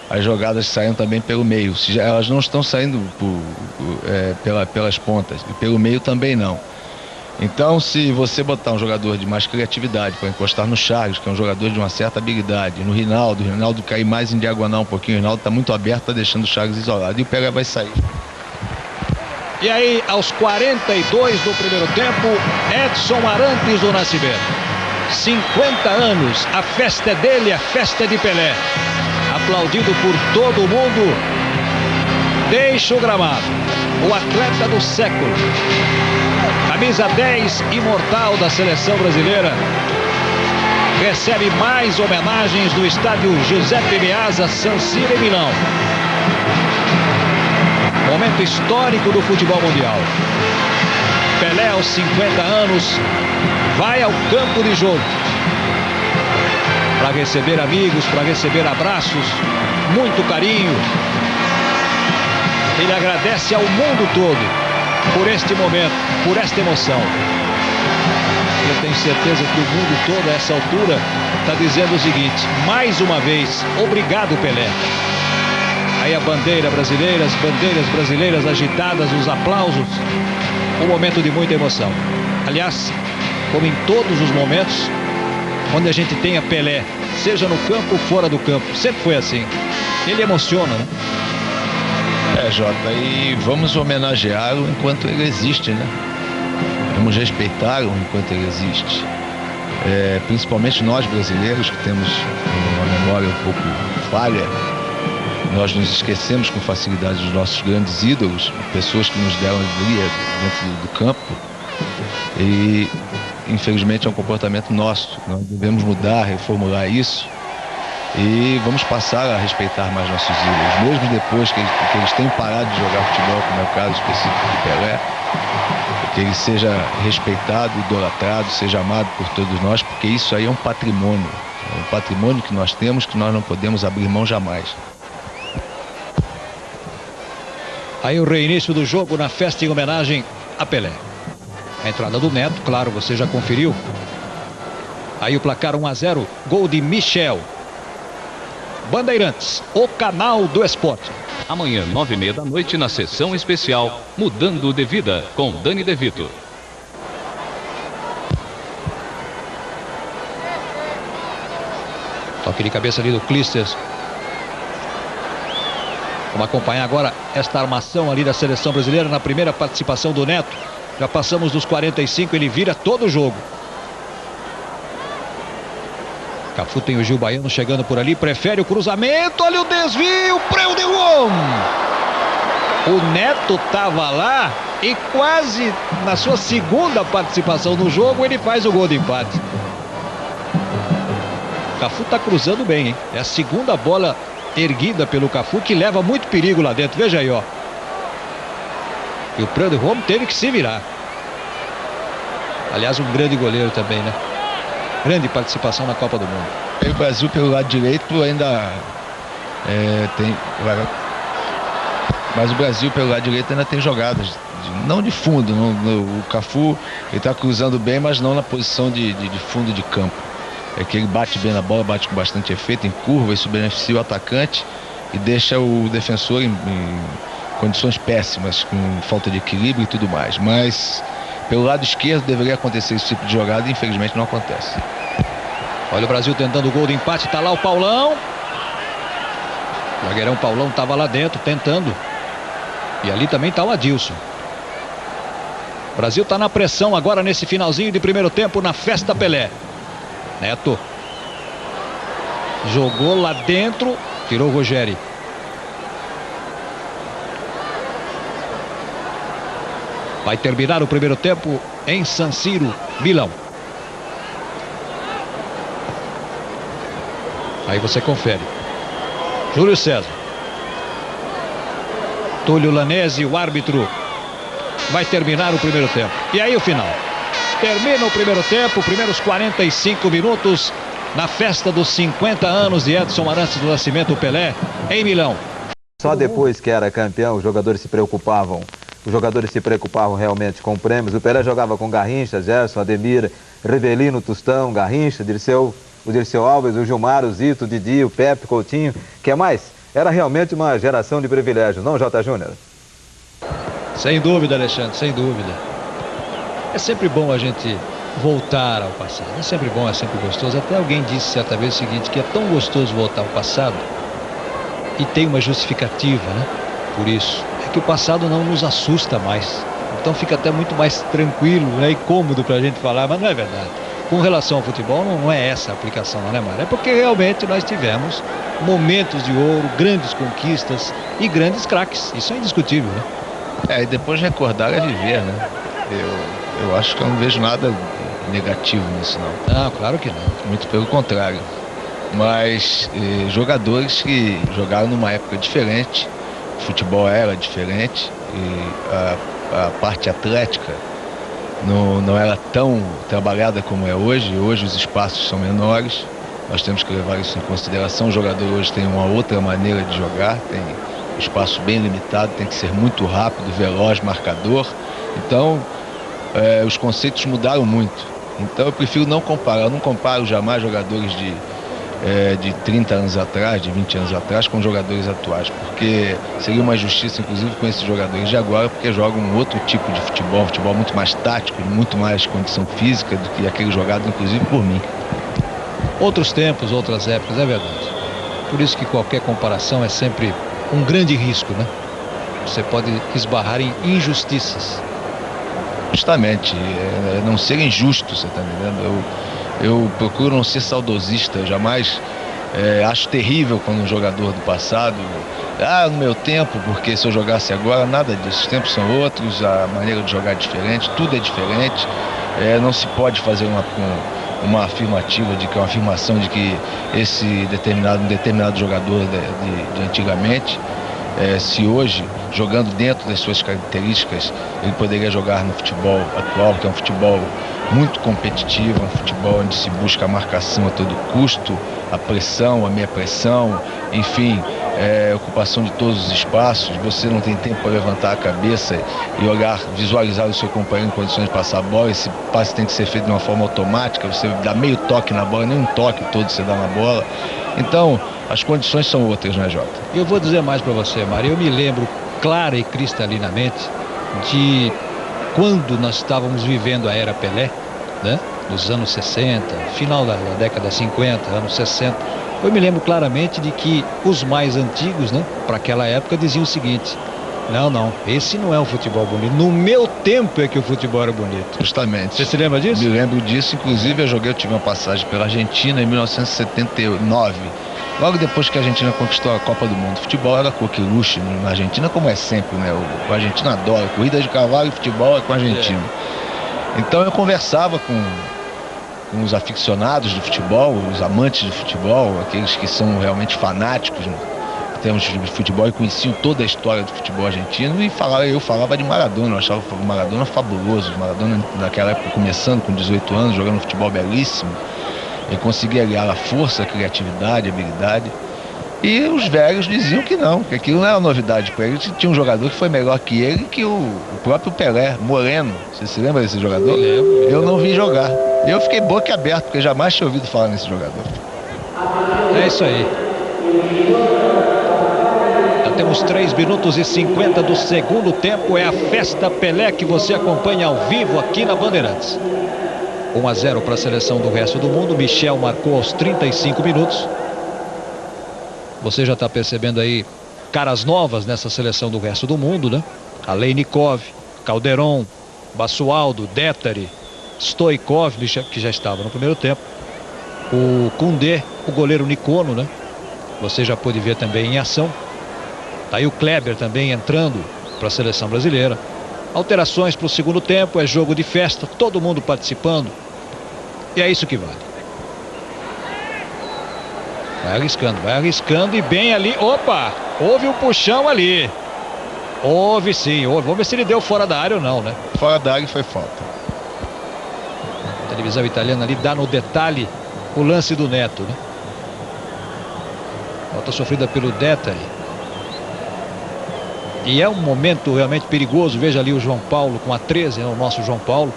as jogadas saiam também pelo meio. Elas não estão saindo pelas pontas, e pelo meio também não. Então, se você botar um jogador de mais criatividade para encostar no Charles, que é um jogador de uma certa habilidade, no Rinaldo cair mais em diagonal um pouquinho, o Rinaldo está muito aberto, está deixando o Charles isolado, e o Pelé vai sair. E aí, aos 42 do primeiro tempo, Edson Arantes do Nascimento. 50 anos, a festa é dele, a festa é de Pelé. Aplaudido por todo mundo, deixa o gramado. O atleta do século. Camisa 10, imortal da seleção brasileira. Recebe mais homenagens do estádio Giuseppe Meazza, San Siro em Milão. Momento histórico do futebol mundial. Pelé, aos 50 anos, vai ao campo de jogo para receber amigos, para receber abraços, muito carinho. Ele agradece ao mundo todo por este momento, por esta emoção. Eu tenho certeza que o mundo todo, a essa altura, está dizendo o seguinte: mais uma vez, obrigado, Pelé. Aí a bandeira brasileira, as bandeiras brasileiras agitadas, os aplausos. Um momento de muita emoção. Aliás, como em todos os momentos, onde a gente tem a Pelé, seja no campo ou fora do campo, sempre foi assim. Ele emociona, né? Jota, e vamos homenageá-lo enquanto ele existe, né? Vamos respeitá-lo enquanto ele existe. Principalmente nós brasileiros, que temos uma memória um pouco falha, nós nos esquecemos com facilidade dos nossos grandes ídolos, pessoas que nos deram alegria dentro do campo, e infelizmente é um comportamento nosso. Nós devemos mudar, reformular isso, e vamos passar a respeitar mais nossos ídolos, mesmo depois que eles tenham parado de jogar futebol, como é o caso específico do Pelé, que ele seja respeitado, idolatrado, seja amado por todos nós, porque isso aí é um patrimônio que nós temos, que nós não podemos abrir mão jamais. Aí o reinício do jogo na festa em homenagem a Pelé. A entrada do Neto, claro, você já conferiu. Aí o placar 1-0, gol de Michel. Bandeirantes, o canal do esporte. Amanhã, 9h30 da noite, na sessão especial Mudando de Vida, com Dani De Vito. Toque de cabeça ali do Clijsters. Vamos acompanhar agora esta armação ali da seleção brasileira na primeira participação do Neto. Já passamos dos 45, ele vira todo o jogo. Cafu tem o Gil Baiano chegando por ali, prefere o cruzamento, olha o desvio, Preu de gol! O Neto estava lá e quase na sua segunda participação no jogo ele faz o gol de empate. Cafu está cruzando bem, hein? É a segunda bola erguida pelo Cafu que leva muito perigo lá dentro, veja aí, ó. E o Preu de gol teve que se virar. Aliás, um grande goleiro também, né? Grande participação na Copa do Mundo. E o Brasil pelo lado direito ainda tem... Mas o Brasil pelo lado direito ainda tem jogadas, não de fundo. O Cafu está cruzando bem, mas não na posição de fundo de campo. É que ele bate bem na bola, bate com bastante efeito, em curva, isso beneficia o atacante e deixa o defensor em condições péssimas, com falta de equilíbrio e tudo mais. Mas pelo lado esquerdo deveria acontecer esse tipo de jogada e infelizmente não acontece. Olha o Brasil tentando o gol de empate, tá lá o Paulão. O zagueirão Paulão estava lá dentro tentando. E ali também tá o Adilson. O Brasil tá na pressão agora nesse finalzinho de primeiro tempo na Festa Pelé. Neto jogou lá dentro, tirou o Rogério. Vai terminar o primeiro tempo em San Siro, Milão. Aí você confere. Júlio César. Túlio Lanese, o árbitro. Vai terminar o primeiro tempo. E aí o final. Termina o primeiro tempo, primeiros 45 minutos na festa dos 50 anos de Edson Arantes do Nascimento Pelé, em Milão. Só depois que era campeão, os jogadores se preocupavam. Os jogadores se preocupavam realmente com prêmios. O Pelé jogava com Garrincha, Gerson, Ademir, Rivelino, Tostão, Garrincha, o Dirceu Alves, o Gilmar, o Zito, o Didi, o Pepe, Coutinho. Que mais? Era realmente uma geração de privilégios, não, J. Júnior? Sem dúvida, Alexandre, sem dúvida. É sempre bom a gente voltar ao passado. É sempre bom, é sempre gostoso. Até alguém disse certa vez o seguinte, que é tão gostoso voltar ao passado e tem uma justificativa, né? Por isso, é que o passado não nos assusta mais. Então fica até muito mais tranquilo, né? E cômodo pra gente falar, mas não é verdade. Com relação ao futebol, não é essa a aplicação, não é, Mário? É porque realmente nós tivemos momentos de ouro, grandes conquistas e grandes craques. Isso é indiscutível, né? E depois recordar é viver, né? Eu acho que eu não vejo nada negativo nisso, não. Não, claro que não. Muito pelo contrário. Mas jogadores que jogaram numa época diferente, o futebol era diferente e a parte atlética não era tão trabalhada como é hoje. Hoje os espaços são menores, nós temos que levar isso em consideração. O jogador hoje tem uma outra maneira de jogar, tem um espaço bem limitado, tem que ser muito rápido, veloz, marcador. Então os conceitos mudaram muito. Então eu prefiro não comparar. Eu não comparo jamais jogadores de 30 anos atrás, de 20 anos atrás, com jogadores atuais, porque seria uma injustiça, inclusive, com esses jogadores de agora, porque jogam um outro tipo de futebol, um futebol muito mais tático, de muito mais condição física do que aquele jogado, inclusive, por mim. Outros tempos, outras épocas, é verdade. Por isso que qualquer comparação é sempre um grande risco, né? Você pode esbarrar em injustiças. Justamente, não ser injusto, você está entendendo? Eu procuro não ser saudosista, eu jamais acho terrível quando um jogador do passado, no meu tempo, porque se eu jogasse agora, nada disso, os tempos são outros, a maneira de jogar é diferente, tudo é diferente, não se pode fazer uma afirmativa, uma afirmação de que um determinado jogador de antigamente, se hoje, jogando dentro das suas características, ele poderia jogar no futebol atual, que é um futebol muito competitivo, um futebol onde se busca a marcação a todo custo, a pressão, a meia pressão, enfim, ocupação de todos os espaços. Você não tem tempo para levantar a cabeça e olhar, visualizar o seu companheiro em condições de passar a bola. Esse passe tem que ser feito de uma forma automática, você dá meio toque na bola, nem um toque todo você dá na bola. Então, as condições são outras, né, Jota? Eu vou dizer mais para você, Mário. Eu me lembro clara e cristalinamente de quando nós estávamos vivendo a era Pelé, né? Dos anos 60, final da década 50, anos 60. Eu me lembro claramente de que os mais antigos, né, para aquela época, diziam o seguinte: não, esse não é um futebol bonito. No meu tempo é que o futebol era bonito. Justamente. Você se lembra disso? Me lembro disso, inclusive eu tive uma passagem pela Argentina em 1979. Logo depois que a Argentina conquistou a Copa do Mundo. Futebol era coqueluche na Argentina, como é sempre, né? O argentino adora. Corrida de cavalo e futebol é com o argentino. Então eu conversava com os aficionados do futebol, os amantes do futebol, aqueles que são realmente fanáticos, né, em termos de futebol, e conheciam toda a história do futebol argentino, e eu falava de Maradona. Eu achava o Maradona fabuloso. Maradona, naquela época, começando com 18 anos, jogando futebol belíssimo. Ele conseguia aliar a força, a criatividade, a habilidade. E os velhos diziam que não, que aquilo não era novidade para ele. Tinha um jogador que foi melhor que ele, que o próprio Pelé, Moreno. Você se lembra desse jogador? Eu não vi jogar. Eu fiquei boca aberta, porque jamais tinha ouvido falar nesse jogador. É isso aí. Já temos 3 minutos e 50 do segundo tempo. É a Festa Pelé que você acompanha ao vivo aqui na Bandeirantes. 1-0 para a seleção do resto do mundo. Michel marcou aos 35 minutos. Você já está percebendo aí caras novas nessa seleção do resto do mundo, né? Aleinikov, Calderon, Basualdo, Détari, Stoikov, que já estava no primeiro tempo. O Koundé, o goleiro Nicono, né? Você já pôde ver também em ação. Tá aí o Kleber também entrando para a seleção brasileira. Alterações para o segundo tempo, é jogo de festa, todo mundo participando. E é isso que vale. Vai arriscando e bem ali. Opa! Houve um puxão ali. Houve sim, houve. Vamos ver se ele deu fora da área ou não, né? Fora da área foi falta. A televisão italiana ali dá no detalhe o lance do Neto, né? Falta sofrida pelo Détari. E é um momento realmente perigoso. Veja ali o João Paulo com a 13, né? O nosso João Paulo.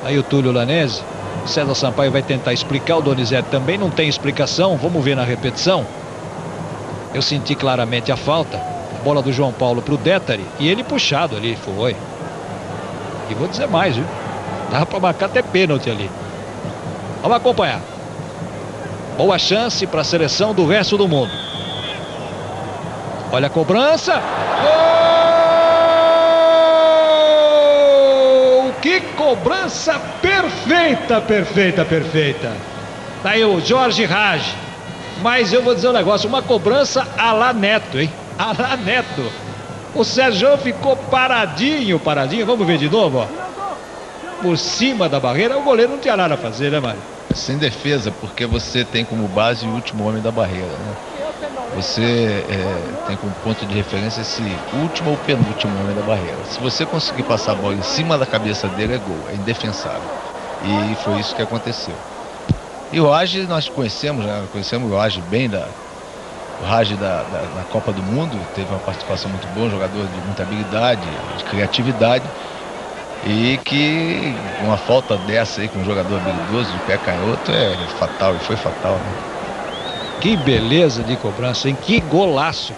Aí o Túlio Lanese. César Sampaio vai tentar explicar. O Donizete também não tem explicação. Vamos ver na repetição. Eu senti claramente a falta. A bola do João Paulo para o Détari. E ele puxado ali, foi. E vou dizer mais, viu? Dava para marcar até pênalti ali. Vamos acompanhar. Boa chance para a seleção do resto do mundo. Olha a cobrança. Que cobrança perfeita, perfeita. Tá aí o Jorge Raj. Mas eu vou dizer um negócio, uma cobrança à la Neto, hein? À la Neto. O Sérgio ficou paradinho. Vamos ver de novo, ó. Por cima da barreira, o goleiro não tinha nada a fazer, né, Mário? Sem defesa, porque você tem como base o último homem da barreira, né? Você tem como ponto de referência esse último ou penúltimo homem da barreira. Se você conseguir passar a bola em cima da cabeça dele, é gol, é indefensável. E foi isso que aconteceu. E o Raj nós conhecemos, né? Conhecemos o Raj bem, o Raj na Copa do Mundo. Teve uma participação muito boa, um jogador de muita habilidade, de criatividade. E que uma falta dessa aí com um jogador habilidoso de pé canhoto é fatal, e foi fatal, né? Que beleza de cobrança, hein? Que golaço.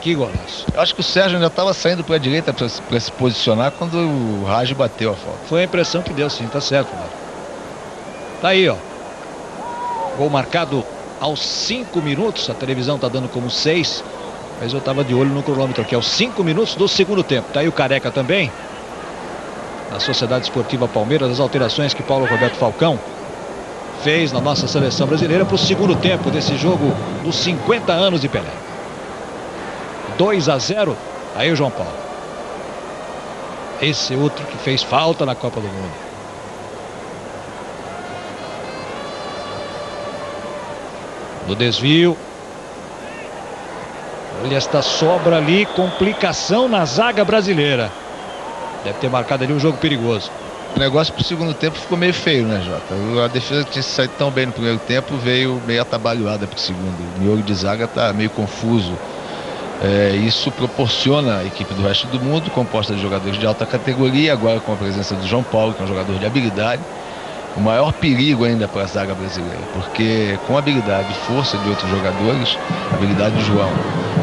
Eu acho que o Sérgio ainda estava saindo para a direita para se posicionar quando o Raj bateu a falta. Foi a impressão que deu, sim, tá certo, Mário. Tá aí, ó. Gol marcado aos 5 minutos. A televisão tá dando como 6, mas eu tava de olho no cronômetro aqui. Aos 5 minutos do segundo tempo. Tá aí o Careca também. Na Sociedade Esportiva Palmeiras, as alterações que Paulo Roberto Falcão fez na nossa seleção brasileira para o segundo tempo desse jogo dos 50 anos de Pelé. 2-0. Aí o João Paulo. Esse outro que fez falta na Copa do Mundo. No desvio. Olha esta sobra ali. Complicação na zaga brasileira. Deve ter marcado ali um jogo perigoso. O negócio pro segundo tempo ficou meio feio, né, Jota? A defesa tinha saído tão bem no primeiro tempo, veio meio atabalhoada pro segundo. O miolo de zaga tá meio confuso. Isso proporciona a equipe do resto do mundo, composta de jogadores de alta categoria, agora com a presença do João Paulo, que é um jogador de habilidade, o maior perigo ainda para a zaga brasileira, porque com a habilidade e força de outros jogadores, a habilidade do João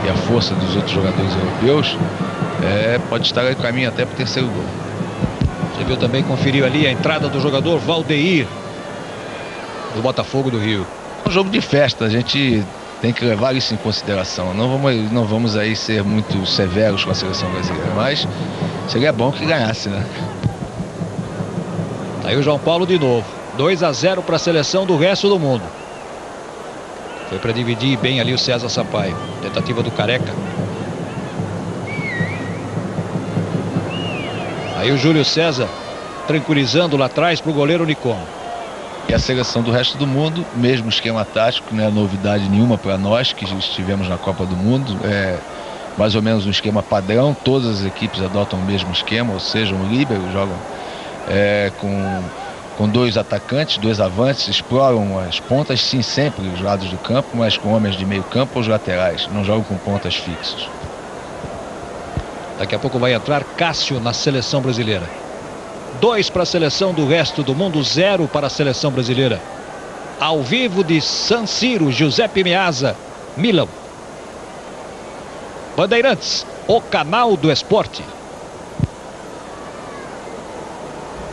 e a força dos outros jogadores europeus, pode estar aí caminho até para o terceiro gol. Você viu também, conferiu ali a entrada do jogador Valdeir, do Botafogo do Rio. É um jogo de festa, a gente tem que levar isso em consideração. Não vamos aí ser muito severos com a seleção brasileira, mas seria bom que ganhasse, né? Tá aí o João Paulo de novo. 2-0 para a seleção do resto do mundo. Foi para dividir bem ali o César Sampaio. Tentativa do Careca. Aí o Júlio César tranquilizando lá atrás para o goleiro Nicono. E a seleção do resto do mundo, mesmo esquema tático, não é novidade nenhuma para nós que estivemos na Copa do Mundo. É mais ou menos um esquema padrão. Todas as equipes adotam o mesmo esquema, ou seja, um líbero, jogam com 2 atacantes, 2 avantes, exploram as pontas, sim, sempre os lados do campo, mas com homens de meio campo ou os laterais. Não jogam com pontas fixas. Daqui a pouco vai entrar Cássio na seleção brasileira. 2 para a seleção do resto do mundo, 0 para a seleção brasileira. Ao vivo de San Siro, Giuseppe Meazza, Milão. Bandeirantes, o canal do esporte.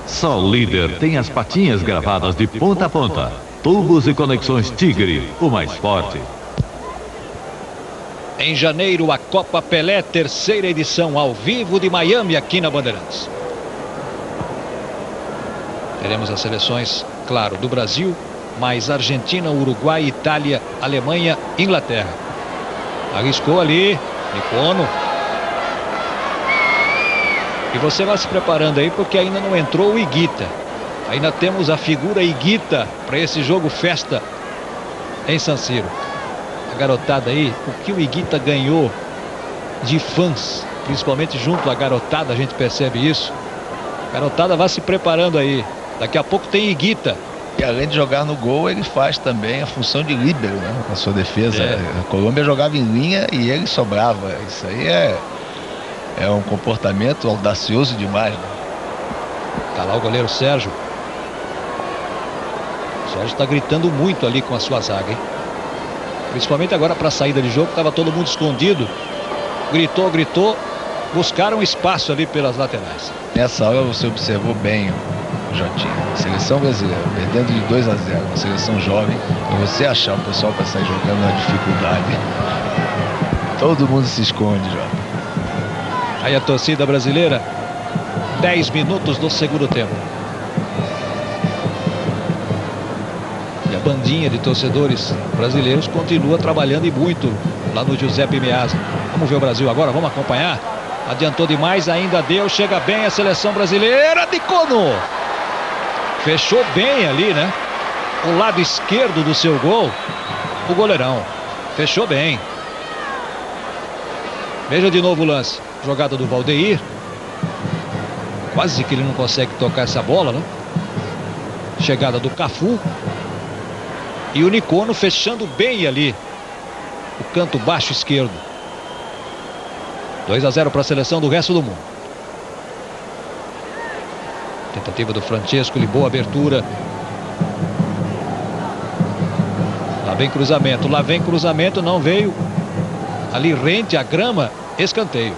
Só o líder tem as patinhas gravadas de ponta a ponta. Tubos e conexões Tigre, o mais forte. Em janeiro, a Copa Pelé, 3ª edição, ao vivo de Miami, aqui na Bandeirantes. Teremos as seleções, claro, do Brasil, mais Argentina, Uruguai, Itália, Alemanha, Inglaterra. Arriscou ali, Nicono. E você vai se preparando aí, porque ainda não entrou o Higuita. Ainda temos a figura Higuita para esse jogo festa em San Siro. A garotada aí, o que o Higuita ganhou de fãs, principalmente junto à garotada, a gente percebe isso. A garotada vai se preparando aí. Daqui a pouco tem Higuita. E além de jogar no gol, ele faz também a função de líbero, né? Na sua defesa. A Colômbia jogava em linha e ele sobrava. Isso aí é um comportamento audacioso demais, né? Tá lá o goleiro Sérgio. O Sérgio está gritando muito ali com a sua zaga, hein? Principalmente agora para a saída de jogo, estava todo mundo escondido. Gritou. Buscaram espaço ali pelas laterais. Nessa hora você observou bem, Jotinho. Seleção brasileira perdendo de 2-0, uma seleção jovem. E você achar o pessoal para sair jogando na dificuldade. Todo mundo se esconde, Jota. Aí a torcida brasileira, 10 minutos do segundo tempo. E a bandinha de torcedores brasileiros continua trabalhando e muito lá no Giuseppe Meazza. Vamos ver o Brasil agora, vamos acompanhar. Adiantou demais, ainda deu, chega bem a seleção brasileira. Nicono fechou bem ali, né? O lado esquerdo do seu gol, o goleirão fechou bem. Veja de novo o lance. Jogada do Valdeir. Quase que ele não consegue tocar essa bola, né? Chegada do Cafu. E o Nicono fechando bem ali o canto baixo esquerdo. 2-0 para a seleção do resto do mundo. Tentativa do Francesco, ele boa abertura. Lá vem cruzamento, não veio. Ali rente a grama, escanteio.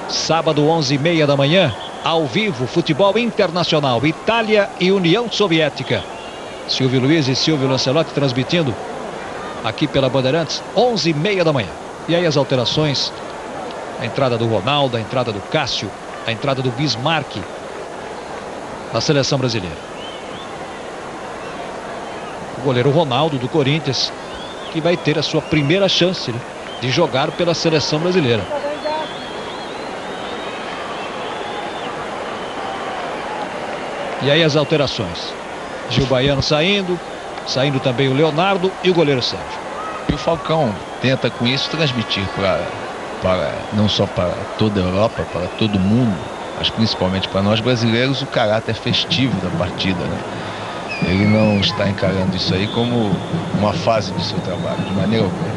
Sábado, 11h30 da manhã, ao vivo, futebol internacional, Itália e União Soviética. Silvio Luiz e Silvio Lancelotti transmitindo aqui pela Bandeirantes, 11h30 da manhã. E aí as alterações, a entrada do Ronaldo, a entrada do Cássio, a entrada do Bismarck na seleção brasileira. O goleiro Ronaldo do Corinthians, que vai ter a sua primeira chance, né, de jogar pela seleção brasileira. E aí as alterações. Gil Baiano saindo também o Leonardo e o goleiro Sérgio. E o Falcão tenta com isso transmitir para não só para toda a Europa, para todo mundo, mas principalmente para nós brasileiros, o caráter festivo da partida, né? Ele não está encarando isso aí como uma fase do seu trabalho, de maneira alguma.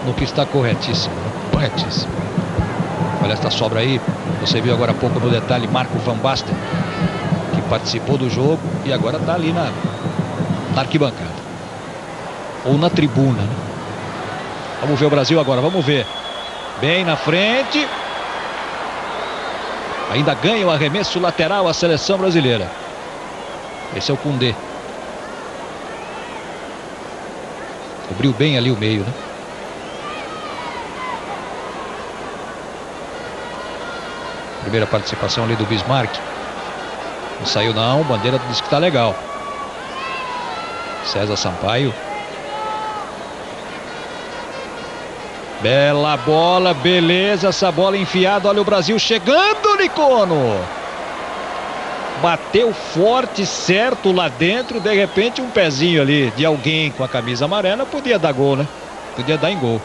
No que está corretíssimo. Corretíssimo. Olha esta sobra aí, você viu agora há pouco no detalhe Marco Van Basten, que participou do jogo e agora está ali na arquibancada. Ou na tribuna, né? Vamos ver o Brasil agora, vamos ver. Bem na frente. Ainda ganha o arremesso lateral a seleção brasileira. Esse é o Koundé. Cobriu bem ali o meio, né? Primeira participação ali do Bismarck. Não saiu não, bandeira diz que tá legal. César Sampaio. Bela bola, beleza, essa bola enfiada, olha o Brasil chegando, Nicono. Bateu forte, certo lá dentro, de repente um pezinho ali de alguém com a camisa amarela podia dar gol, né? Podia dar em gol.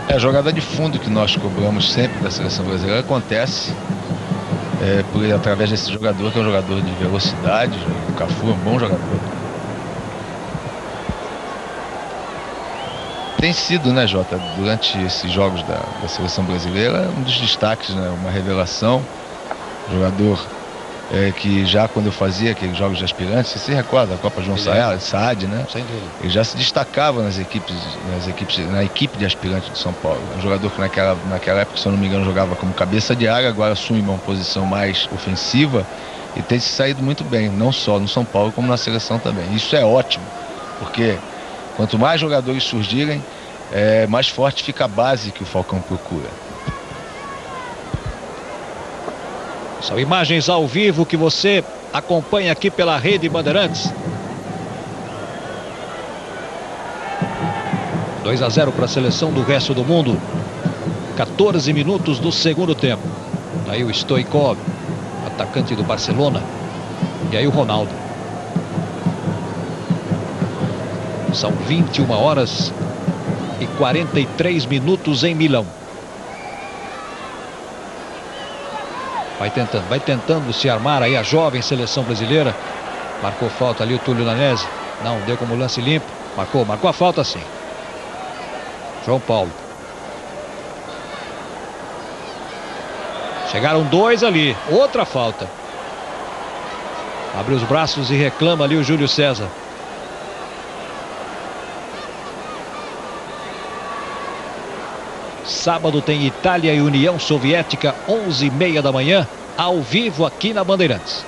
É a jogada de fundo que nós cobramos sempre da seleção brasileira, acontece através desse jogador, que é um jogador de velocidade. O Cafu é um bom jogador. Tem sido, né, Jota, durante esses jogos da seleção brasileira, um dos destaques, né, uma revelação. Jogador que já quando eu fazia aqueles jogos de aspirantes, você se recorda, a Copa João Saad, né? Sem dúvida. Ele já se destacava na equipe de aspirantes de São Paulo. Um jogador que naquela época, se eu não me engano, jogava como cabeça de área, agora assume uma posição mais ofensiva e tem se saído muito bem, não só no São Paulo, como na seleção também. Isso é ótimo, porque quanto mais jogadores surgirem, mais forte fica a base que o Falcão procura. São imagens ao vivo que você acompanha aqui pela Rede Bandeirantes. 2-0 para a seleção do resto do mundo. 14 minutos do segundo tempo. Aí o Stoichkov, atacante do Barcelona. E aí o Ronaldo. São 21 horas e 43 minutos em Milão. Vai tentando se armar aí a jovem seleção brasileira. Marcou falta ali o Túlio Nanese. Não, deu como lance limpo. Marcou a falta sim. João Paulo. Chegaram dois ali. Outra falta. Abre os braços e reclama ali o Júlio César. Sábado tem Itália e União Soviética, 11h30 da manhã, ao vivo aqui na Bandeirantes.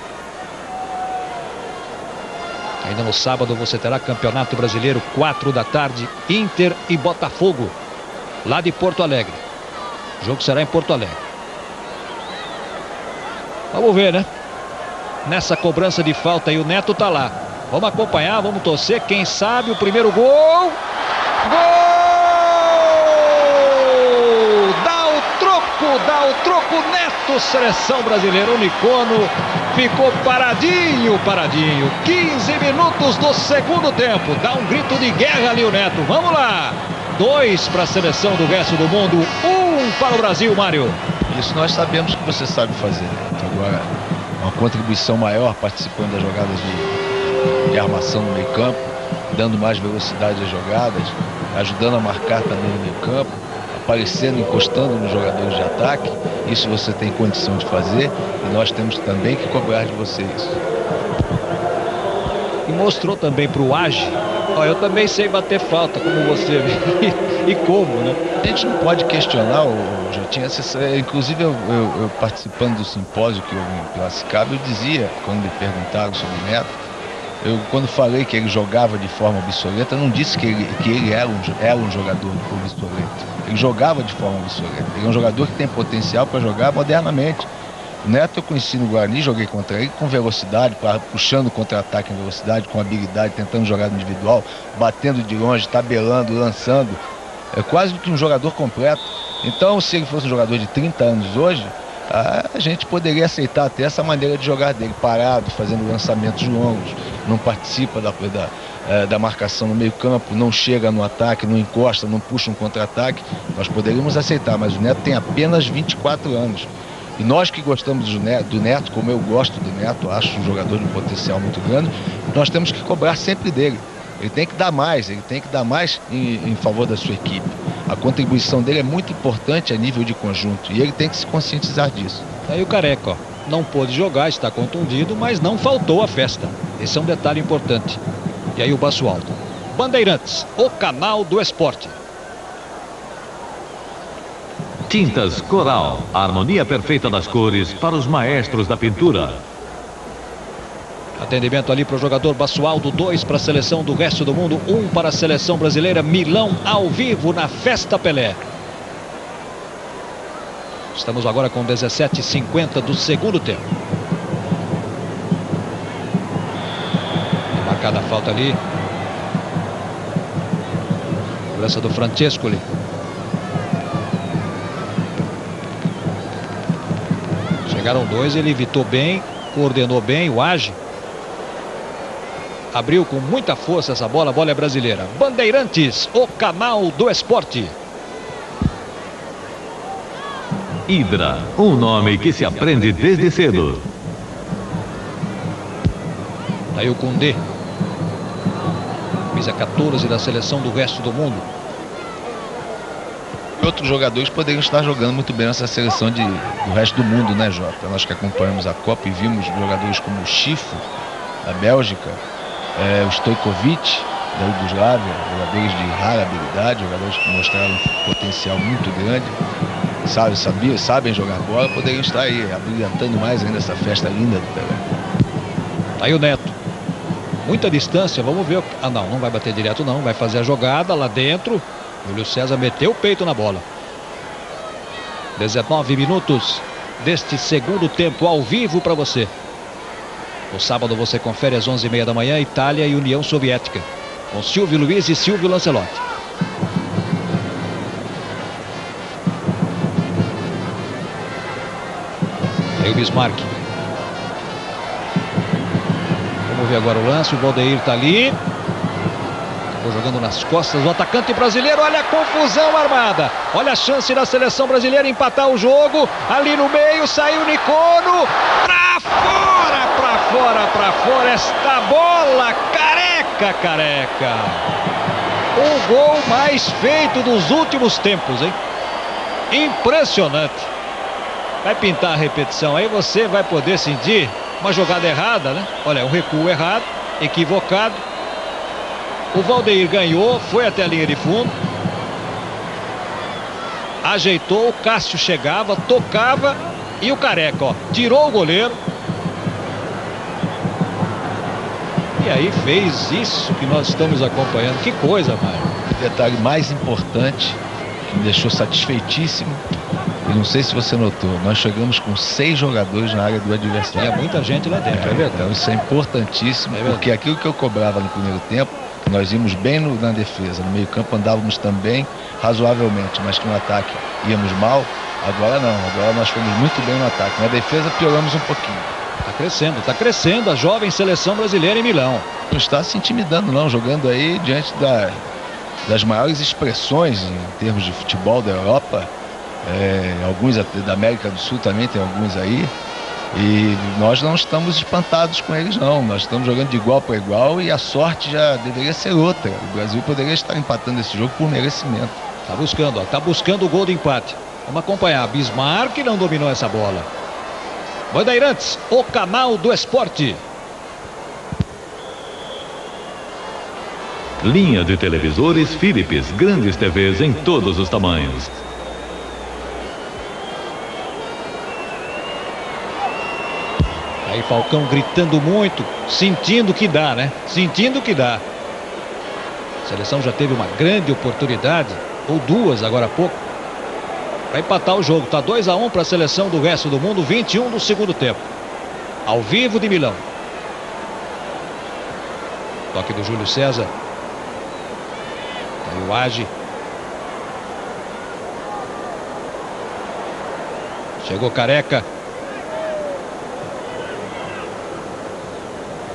Ainda no sábado você terá Campeonato Brasileiro, 4 da tarde, Inter e Botafogo, lá de Porto Alegre. O jogo será em Porto Alegre. Vamos ver, né? Nessa cobrança de falta aí, o Neto tá lá. Vamos acompanhar, vamos torcer. Quem sabe o primeiro gol. Gol! Dá o troco, Neto, seleção brasileira. O Nicono ficou paradinho. 15 minutos do segundo tempo. Dá um grito de guerra ali o Neto. Vamos lá. 2 para a seleção do resto do mundo. 1 para o Brasil, Mário. Isso nós sabemos que você sabe fazer, Neto. Agora, uma contribuição maior, participando das jogadas de armação no meio campo, dando mais velocidade às jogadas, ajudando a marcar também no meio campo, aparecendo, encostando nos jogadores de ataque. Isso você tem condição de fazer e nós temos também que cobrar de você isso. E mostrou também para o Age. Eu também sei bater falta, como você. E como, né? A gente não pode questionar, Jotinha. Inclusive eu participando do simpósio que houve em Piracicaba, eu dizia, quando me perguntaram sobre o Neto, quando falei que ele jogava de forma obsoleta, eu não disse que ele era um jogador obsoleto. Ele jogava de forma obsoleta. Ele é um jogador que tem potencial para jogar modernamente. O Neto eu conheci no Guarani, joguei contra ele com velocidade, puxando contra-ataque em velocidade, com habilidade, tentando jogar no individual, batendo de longe, tabelando, lançando. É quase que um jogador completo. Então, se ele fosse um jogador de 30 anos hoje, a gente poderia aceitar até essa maneira de jogar dele, parado, fazendo lançamentos longos, não participa da marcação no meio campo, não chega no ataque, não encosta, não puxa um contra-ataque. Nós poderíamos aceitar, mas o Neto tem apenas 24 anos. E nós que gostamos do Neto, como eu gosto do Neto, acho um jogador de um potencial muito grande, nós temos que cobrar sempre dele. Ele tem que dar mais, em favor da sua equipe. A contribuição dele é muito importante a nível de conjunto e ele tem que se conscientizar disso. Aí o Careca, ó, não pôde jogar, está contundido, mas não faltou a festa. Esse é um detalhe importante. E aí o Basualdo. Bandeirantes, o canal do esporte. Tintas Coral, a harmonia perfeita das cores para os maestros da pintura. Atendimento ali para o jogador Basualdo, 2 para a seleção do resto do mundo, 1 para a seleção brasileira. Milão ao vivo na Festa Pelé. Estamos agora com 17h50 do segundo tempo. Marcada a falta ali. Cobrança do Francescoli. Chegaram 2, ele evitou bem, coordenou bem o Age. Abriu com muita força essa bola, a bola é brasileira. Bandeirantes, o canal do esporte. Hidra, um nome que se aprende desde cedo. Aí o Koundé. Camisa 14 da seleção do resto do mundo. Outros jogadores poderiam estar jogando muito bem nessa seleção do resto do mundo, né, Jota? Nós que acompanhamos a Copa e vimos jogadores como o Chifo, da Bélgica, o Stojkovic, da Iugoslávia, jogadores de rara habilidade, jogadores que mostraram um potencial muito grande, sabem jogar bola, poderiam estar aí abrilhantando mais ainda essa festa linda do Pelé. Aí o Neto. Muita distância, vamos ver. Ah, não vai bater direto não, vai fazer a jogada lá dentro. Júlio César meteu o peito na bola. 19 minutos deste segundo tempo ao vivo para você. No sábado você confere às 11h30 da manhã Itália e União Soviética, com Silvio Luiz e Silvio Lancelotti. Aí o Bismarck. Vamos ver agora o lance. O Valdeir está ali. Acabou jogando nas costas do atacante brasileiro. Olha a confusão armada. Olha a chance da seleção brasileira empatar o jogo. Ali no meio saiu o Nicono. Pra fora, pra fora, pra fora. Esta bola careca. O gol mais feito dos últimos tempos, hein? Impressionante. Vai pintar a repetição aí, você vai poder sentir uma jogada errada, né? Olha, um recuo errado, equivocado. O Valdeir ganhou, foi até a linha de fundo. Ajeitou, o Cássio chegava, tocava e o Careca, ó, tirou o goleiro. E aí fez isso que nós estamos acompanhando. Que coisa, Mário. O detalhe mais importante, que me deixou satisfeitíssimo, e não sei se você notou, nós chegamos com 6 jogadores na área do adversário. É muita gente lá dentro, é verdade. Então isso é importantíssimo, porque aquilo que eu cobrava no primeiro tempo, nós íamos bem na defesa, no meio campo andávamos também razoavelmente, mas que no ataque íamos mal. Agora não, agora nós fomos muito bem no ataque. Na defesa pioramos um pouquinho. Tá crescendo a jovem seleção brasileira em Milão. Não está se intimidando não, jogando aí diante das maiores expressões em termos de futebol da Europa. Alguns da América do Sul também tem alguns aí. E nós não estamos espantados com eles não, nós estamos jogando de igual para igual e a sorte já deveria ser outra. O Brasil poderia estar empatando esse jogo por merecimento. Tá buscando o gol do empate. Vamos acompanhar. Bismarck não dominou essa bola. Bandeirantes, o canal do esporte. Linha de televisores Philips, grandes TVs em todos os tamanhos. Aí Falcão gritando muito, sentindo que dá, né? Sentindo que dá. A seleção já teve uma grande oportunidade, ou duas agora há pouco, para empatar o jogo. Tá 2-1 para a seleção do resto do mundo, 21 do segundo tempo. Ao vivo de Milão. Toque do Júlio César. Aí o Age. Chegou Careca.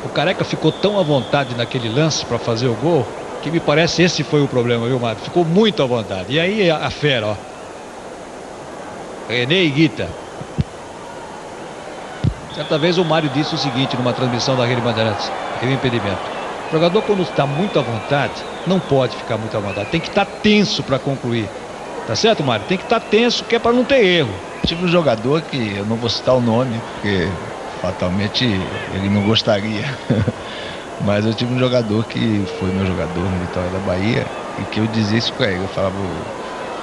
O Careca ficou tão à vontade naquele lance para fazer o gol, que me parece esse foi o problema, viu, Mário? Ficou muito à vontade. E aí a fera, ó. René Higuita. Certa vez o Mário disse o seguinte numa transmissão da Rede Bandeirantes: teve impedimento. O jogador, quando está muito à vontade, não pode ficar muito à vontade. Tem que estar tenso para concluir. Tá certo, Mário? Tem que estar tenso, que é para não ter erro. Tive um jogador que eu não vou citar o nome, porque fatalmente ele não gostaria. Mas eu tive um jogador que foi meu jogador no Vitória da Bahia e que eu dizia isso pra ele. Eu falava,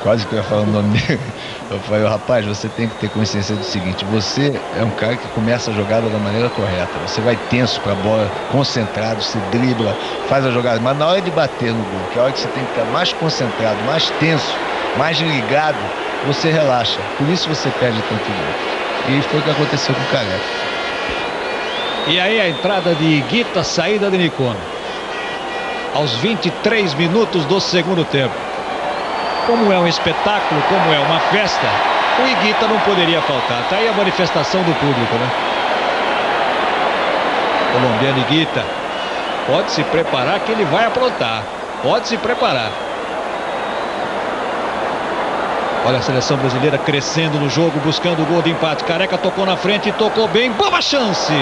quase que eu ia falar o nome dele. Eu falei, rapaz, você tem que ter consciência do seguinte, você é um cara que começa a jogada da maneira correta, você vai tenso pra bola, concentrado, se dribla, faz a jogada, mas na hora de bater no gol, que é a hora que você tem que estar mais concentrado, mais tenso, mais ligado, você relaxa, por isso você perde tanto gol. E foi o que aconteceu com o Careca. E aí a entrada de Higuita, saída de Nicono. Aos 23 minutos do segundo tempo. Como é um espetáculo, como é uma festa, o Higuita não poderia faltar. Tá aí a manifestação do público, né? Colombiano Higuita. Pode se preparar que ele vai aprontar. Pode se preparar. Olha a seleção brasileira crescendo no jogo, buscando o gol de empate. Careca tocou na frente e tocou bem. Boa chance!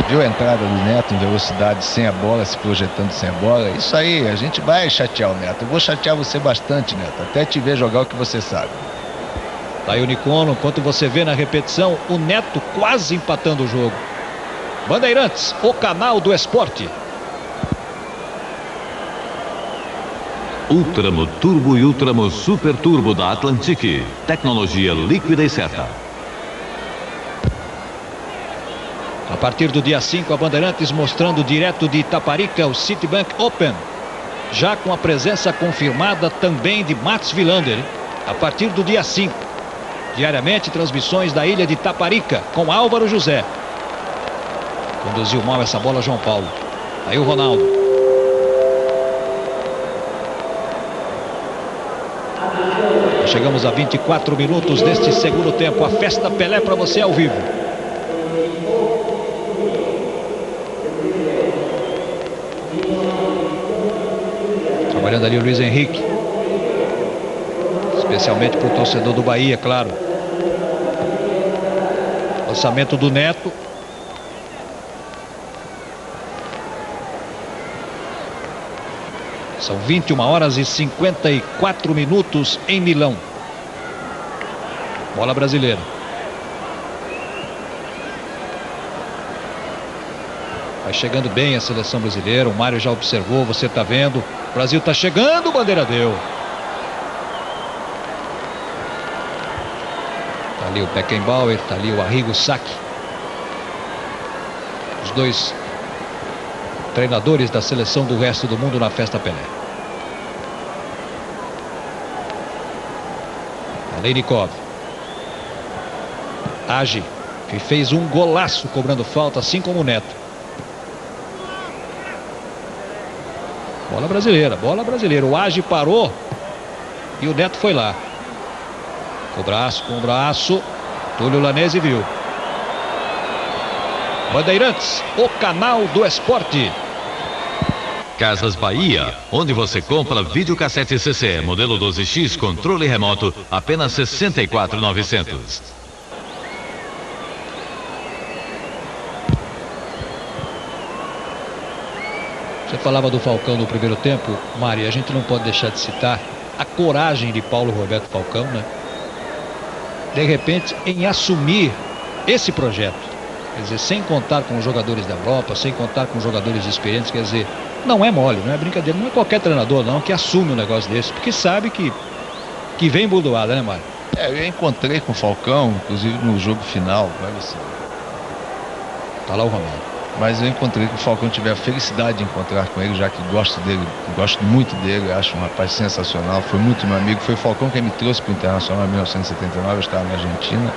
Viu a entrada do Neto em velocidade, sem a bola, se projetando sem a bola? Isso aí, a gente vai chatear o Neto. Eu vou chatear você bastante, Neto, até te ver jogar o que você sabe. Tá aí o Nicono, enquanto você vê na repetição, o Neto quase empatando o jogo. Bandeirantes, o canal do esporte. Ultramo Turbo e Ultramo Super Turbo da Atlantic. Tecnologia líquida e certa. A partir do dia 5, a Bandeirantes mostrando direto de Itaparica o Citibank Open. Já com a presença confirmada também de Mats Wilander. A partir do dia 5. Diariamente, transmissões da ilha de Itaparica com Álvaro José. Conduziu mal essa bola João Paulo. Aí o Ronaldo. Chegamos a 24 minutos deste segundo tempo. A festa Pelé para você ao vivo. Trabalhando ali o Luiz Henrique. Especialmente para o torcedor do Bahia, claro. Lançamento do Neto. São 21 horas e 54 minutos em Milão. Bola brasileira. Vai chegando bem a seleção brasileira. O Mário já observou, você está vendo. O Brasil está chegando, bandeira deu. Está ali o Beckenbauer, está ali o Arrigo Sacchi. Os dois treinadores da seleção do resto do mundo na festa Pelé. Aleinikov. Age, que fez um golaço cobrando falta, assim como o Neto. Bola brasileira, bola brasileira. O Age parou e o Neto foi lá. Com o braço. Túlio Lanese viu. Bandeirantes, o canal do esporte. Casas Bahia, onde você compra videocassete CC, modelo 12X, controle remoto, apenas R$ 64.900. Você falava do Falcão no primeiro tempo, Mari, a gente não pode deixar de citar a coragem de Paulo Roberto Falcão, né? De repente, em assumir esse projeto. Quer dizer, sem contar com os jogadores da Europa, sem contar com jogadores experientes, quer dizer, não é mole, não é brincadeira, não é qualquer treinador não que assume um negócio desse, porque sabe que vem bordoada, né, Mário? Eu encontrei com o Falcão, inclusive no jogo final, olha assim. Tá lá o Ronaldo. Mas eu encontrei com o Falcão, tive a felicidade de encontrar com ele, já que gosto dele, gosto muito dele, acho um rapaz sensacional, foi muito meu amigo, foi o Falcão quem me trouxe para o Internacional em 1979, eu estava na Argentina.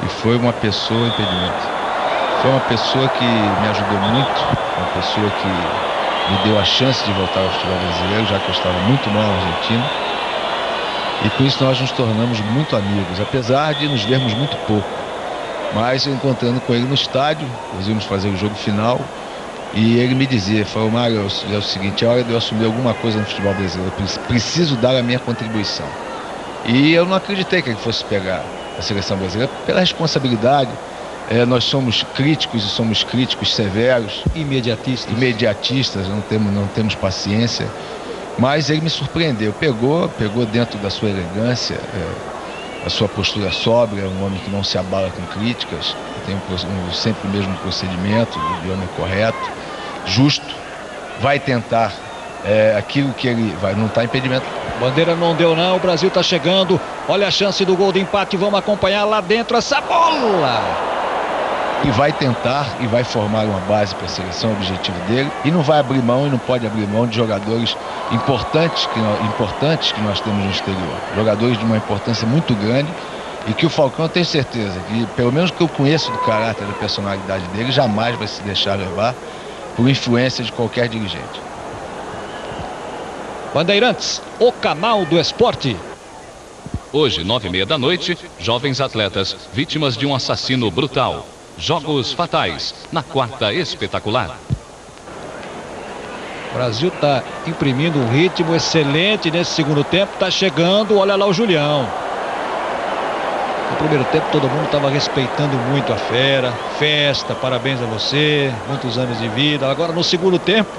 E foi uma pessoa impedimento. Foi uma pessoa que me ajudou muito, uma pessoa que me deu a chance de voltar ao futebol brasileiro, já que eu estava muito mal na Argentina. E com isso nós nos tornamos muito amigos, apesar de nos vermos muito pouco. Mas eu encontrando com ele no estádio, nós íamos fazer o jogo final, e ele me dizia, falou, Mário, é o seguinte, é hora de eu assumir alguma coisa no futebol brasileiro, eu preciso dar a minha contribuição. E eu não acreditei que ele fosse pegar a seleção brasileira pela responsabilidade. Nós somos críticos e somos críticos severos, imediatistas, não temos paciência, mas ele me surpreendeu, pegou dentro da sua elegância, a sua postura sóbria, um homem que não se abala com críticas, tem sempre o mesmo procedimento de homem correto, justo, vai tentar aquilo que ele vai, não está impedimento. Bandeira não deu não, o Brasil está chegando. Olha a chance do gol de empate, vamos acompanhar lá dentro essa bola. E vai tentar e vai formar uma base para a seleção, o objetivo dele. E não vai abrir mão e não pode abrir mão de jogadores importantes que nós temos no exterior. Jogadores de uma importância muito grande e que o Falcão, eu tenho certeza, que pelo menos que eu conheço do caráter, da personalidade dele, jamais vai se deixar levar por influência de qualquer dirigente. Bandeirantes, o canal do esporte. Hoje, 9h30 da noite, jovens atletas vítimas de um assassino brutal. Jogos fatais, na quarta espetacular. O Brasil está imprimindo um ritmo excelente nesse segundo tempo, está chegando, olha lá o Julião. No primeiro tempo todo mundo estava respeitando muito a fera, festa, parabéns a você, muitos anos de vida. Agora no segundo tempo,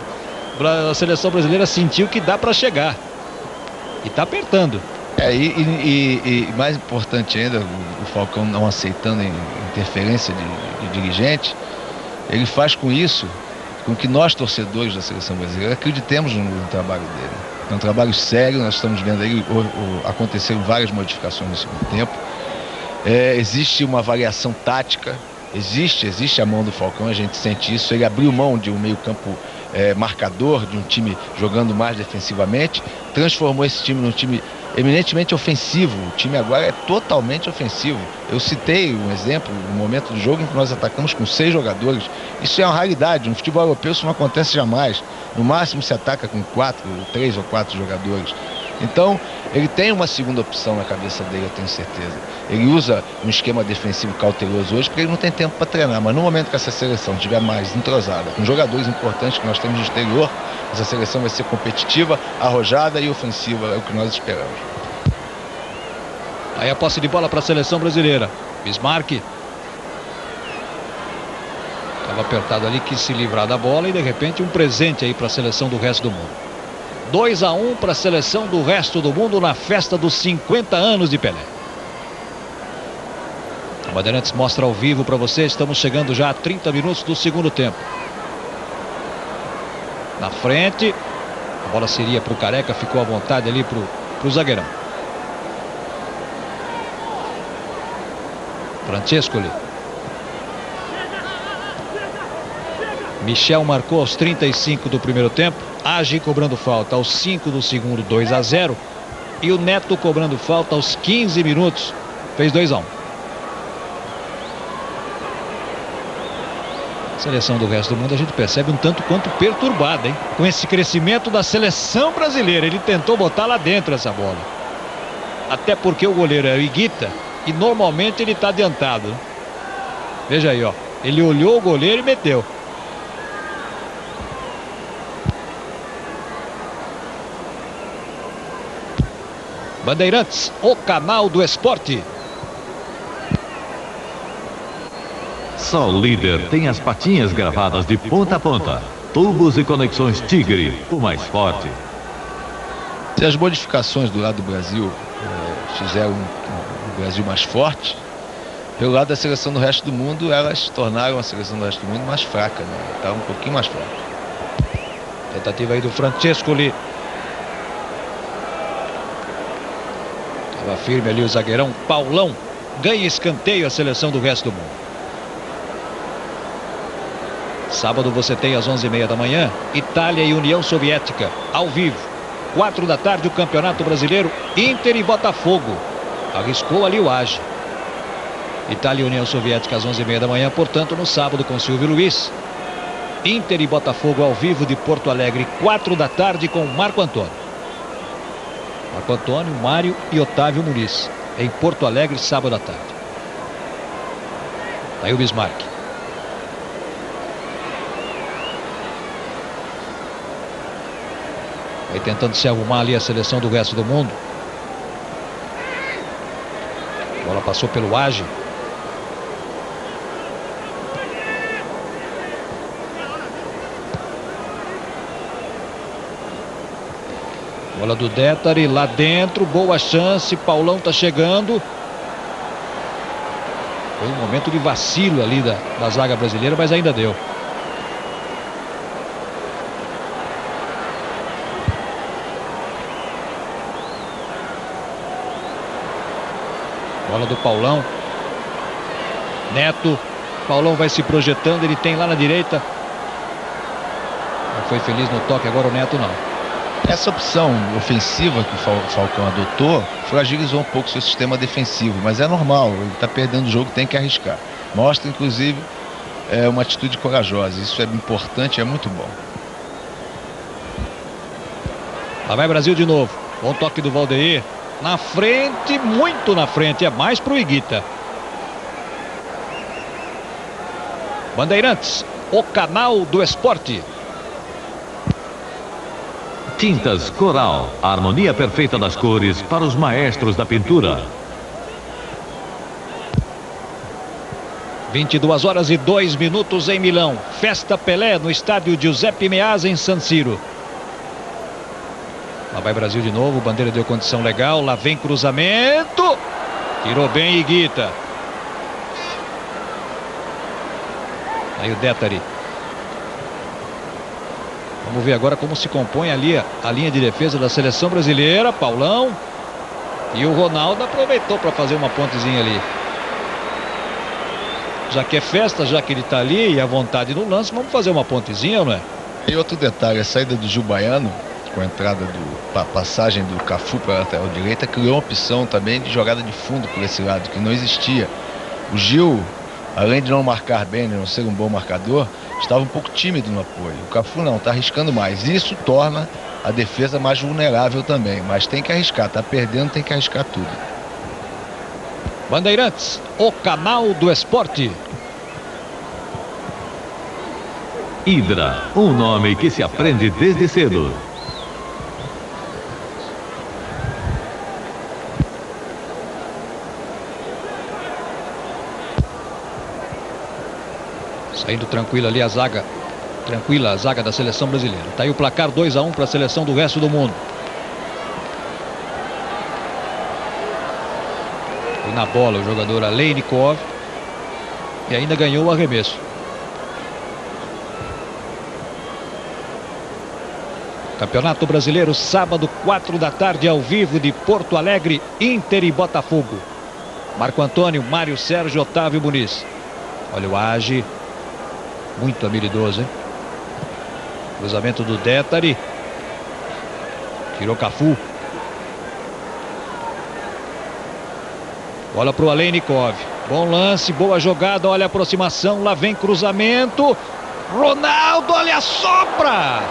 a seleção brasileira sentiu que dá para chegar e está apertando. E mais importante ainda, o Falcão não aceitando interferência de dirigente, ele faz com isso, com que nós torcedores da seleção brasileira acreditemos no trabalho dele. É um trabalho sério, nós estamos vendo aí, aconteceram várias modificações no segundo tempo. Existe uma variação tática, existe a mão do Falcão, a gente sente isso. Ele abriu mão de um meio campo marcador, de um time jogando mais defensivamente, transformou esse time num time eminentemente ofensivo. O time agora é totalmente ofensivo. Eu citei um exemplo, um momento do jogo em que nós atacamos com 6 jogadores. Isso é uma raridade, no futebol europeu isso não acontece jamais. No máximo se ataca com 3 ou 4 jogadores. Então, ele tem uma segunda opção na cabeça dele, eu tenho certeza. Ele usa um esquema defensivo cauteloso hoje porque ele não tem tempo para treinar. Mas no momento que essa seleção estiver mais entrosada, com jogadores importantes que nós temos no exterior, essa seleção vai ser competitiva, arrojada e ofensiva, é o que nós esperamos. Aí a posse de bola para a seleção brasileira. Bismarck. Estava apertado ali, quis se livrar da bola e de repente um presente aí para a seleção do resto do mundo. 2-1 para a seleção do resto do mundo na festa dos 50 anos de Pelé. A Bandeirantes mostra ao vivo para você. Estamos chegando já a 30 minutos do segundo tempo. Na frente, a bola seria para o Careca, ficou à vontade ali para o zagueirão. Francescoli. Michel marcou aos 35 do primeiro tempo. Agi cobrando falta aos 5 do segundo, 2-0. E o Neto cobrando falta aos 15 minutos, fez 2-1. A seleção do resto do mundo a gente percebe um tanto quanto perturbada, hein? Com esse crescimento da seleção brasileira. Ele tentou botar lá dentro essa bola. Até porque o goleiro é o Higuita e normalmente ele está adiantado. Veja aí, ó. Ele olhou o goleiro e meteu. Bandeirantes, o canal do esporte. Só o líder tem as patinhas gravadas de ponta a ponta. Tubos e conexões Tigre, o mais forte. Se as modificações do lado do Brasil fizeram o Brasil mais forte, pelo lado da seleção do resto do mundo, elas tornaram a seleção do resto do mundo mais fraca, né? Está um pouquinho mais fraca. Tentativa aí do Francescoli. Estava firme ali o zagueirão Paulão. Ganha escanteio a seleção do resto do mundo. Sábado você tem às 11h30 da manhã, Itália e União Soviética, ao vivo. 4 da tarde o Campeonato Brasileiro, Inter e Botafogo. Arriscou ali o Agi. Itália e União Soviética às 11h30 da manhã, portanto no sábado com Silvio Luiz. Inter e Botafogo ao vivo de Porto Alegre, 4 da tarde com Marco Antônio. Marco Antônio, Mário e Otávio Muniz. Em Porto Alegre, sábado à tarde. Aí o Bismarck. Vai tentando se arrumar ali a seleção do resto do mundo. A bola passou pelo Agi. Bola do Détari lá dentro, boa chance, Paulão tá chegando. Foi um momento de vacilo ali da zaga brasileira, mas ainda deu. Bola do Paulão. Neto. Paulão vai se projetando, ele tem lá na direita. Não foi feliz no toque, agora o Neto não. Essa opção ofensiva que o Falcão adotou fragilizou um pouco seu sistema defensivo, mas é normal, ele está perdendo o jogo, tem que arriscar. Mostra, inclusive, uma atitude corajosa, isso é importante, é muito bom. Lá vai Brasil de novo, bom toque do Valdeir, na frente, muito na frente, é mais pro Higuita. Bandeirantes, o canal do esporte. Tintas Coral, a harmonia perfeita das cores para os maestros da pintura. 22h02 em Milão. Festa Pelé no estádio Giuseppe Meazza em San Siro. Lá vai Brasil de novo, bandeira deu condição legal, lá vem cruzamento. Tirou bem Higuita. Aí o Détari. Vamos ver agora como se compõe ali a linha de defesa da seleção brasileira. Paulão. E o Ronaldo aproveitou para fazer uma pontezinha ali. Já que é festa, já que ele está ali e à vontade no lance, vamos fazer uma pontezinha, não é? E outro detalhe, a saída do Gil Baiano, com a entrada a passagem do Cafu para a lateral direita, criou uma opção também de jogada de fundo por esse lado, que não existia. O Gil, além de não marcar bem, de não ser um bom marcador, estava um pouco tímido no apoio. O Cafu não, está arriscando mais. Isso torna a defesa mais vulnerável também, mas tem que arriscar, está perdendo, tem que arriscar tudo. Bandeirantes, o canal do esporte. Hidra, um nome que se aprende desde cedo. Saindo tranquila ali a zaga. Tranquila a zaga da seleção brasileira. Tá aí o placar 2-1 para a seleção do resto do mundo. E na bola o jogador Aleinikov. E ainda ganhou o arremesso. Campeonato Brasileiro, sábado, 4 da tarde, ao vivo de Porto Alegre, Inter e Botafogo. Marco Antônio, Mário Sérgio, Otávio Muniz. Olha o Age. Muito habilidoso, hein? Cruzamento do Détari. Tirou Cafu. Bola pro Aleinikov. Bom lance, boa jogada, olha a aproximação, lá vem cruzamento. Ronaldo, olha a sopra!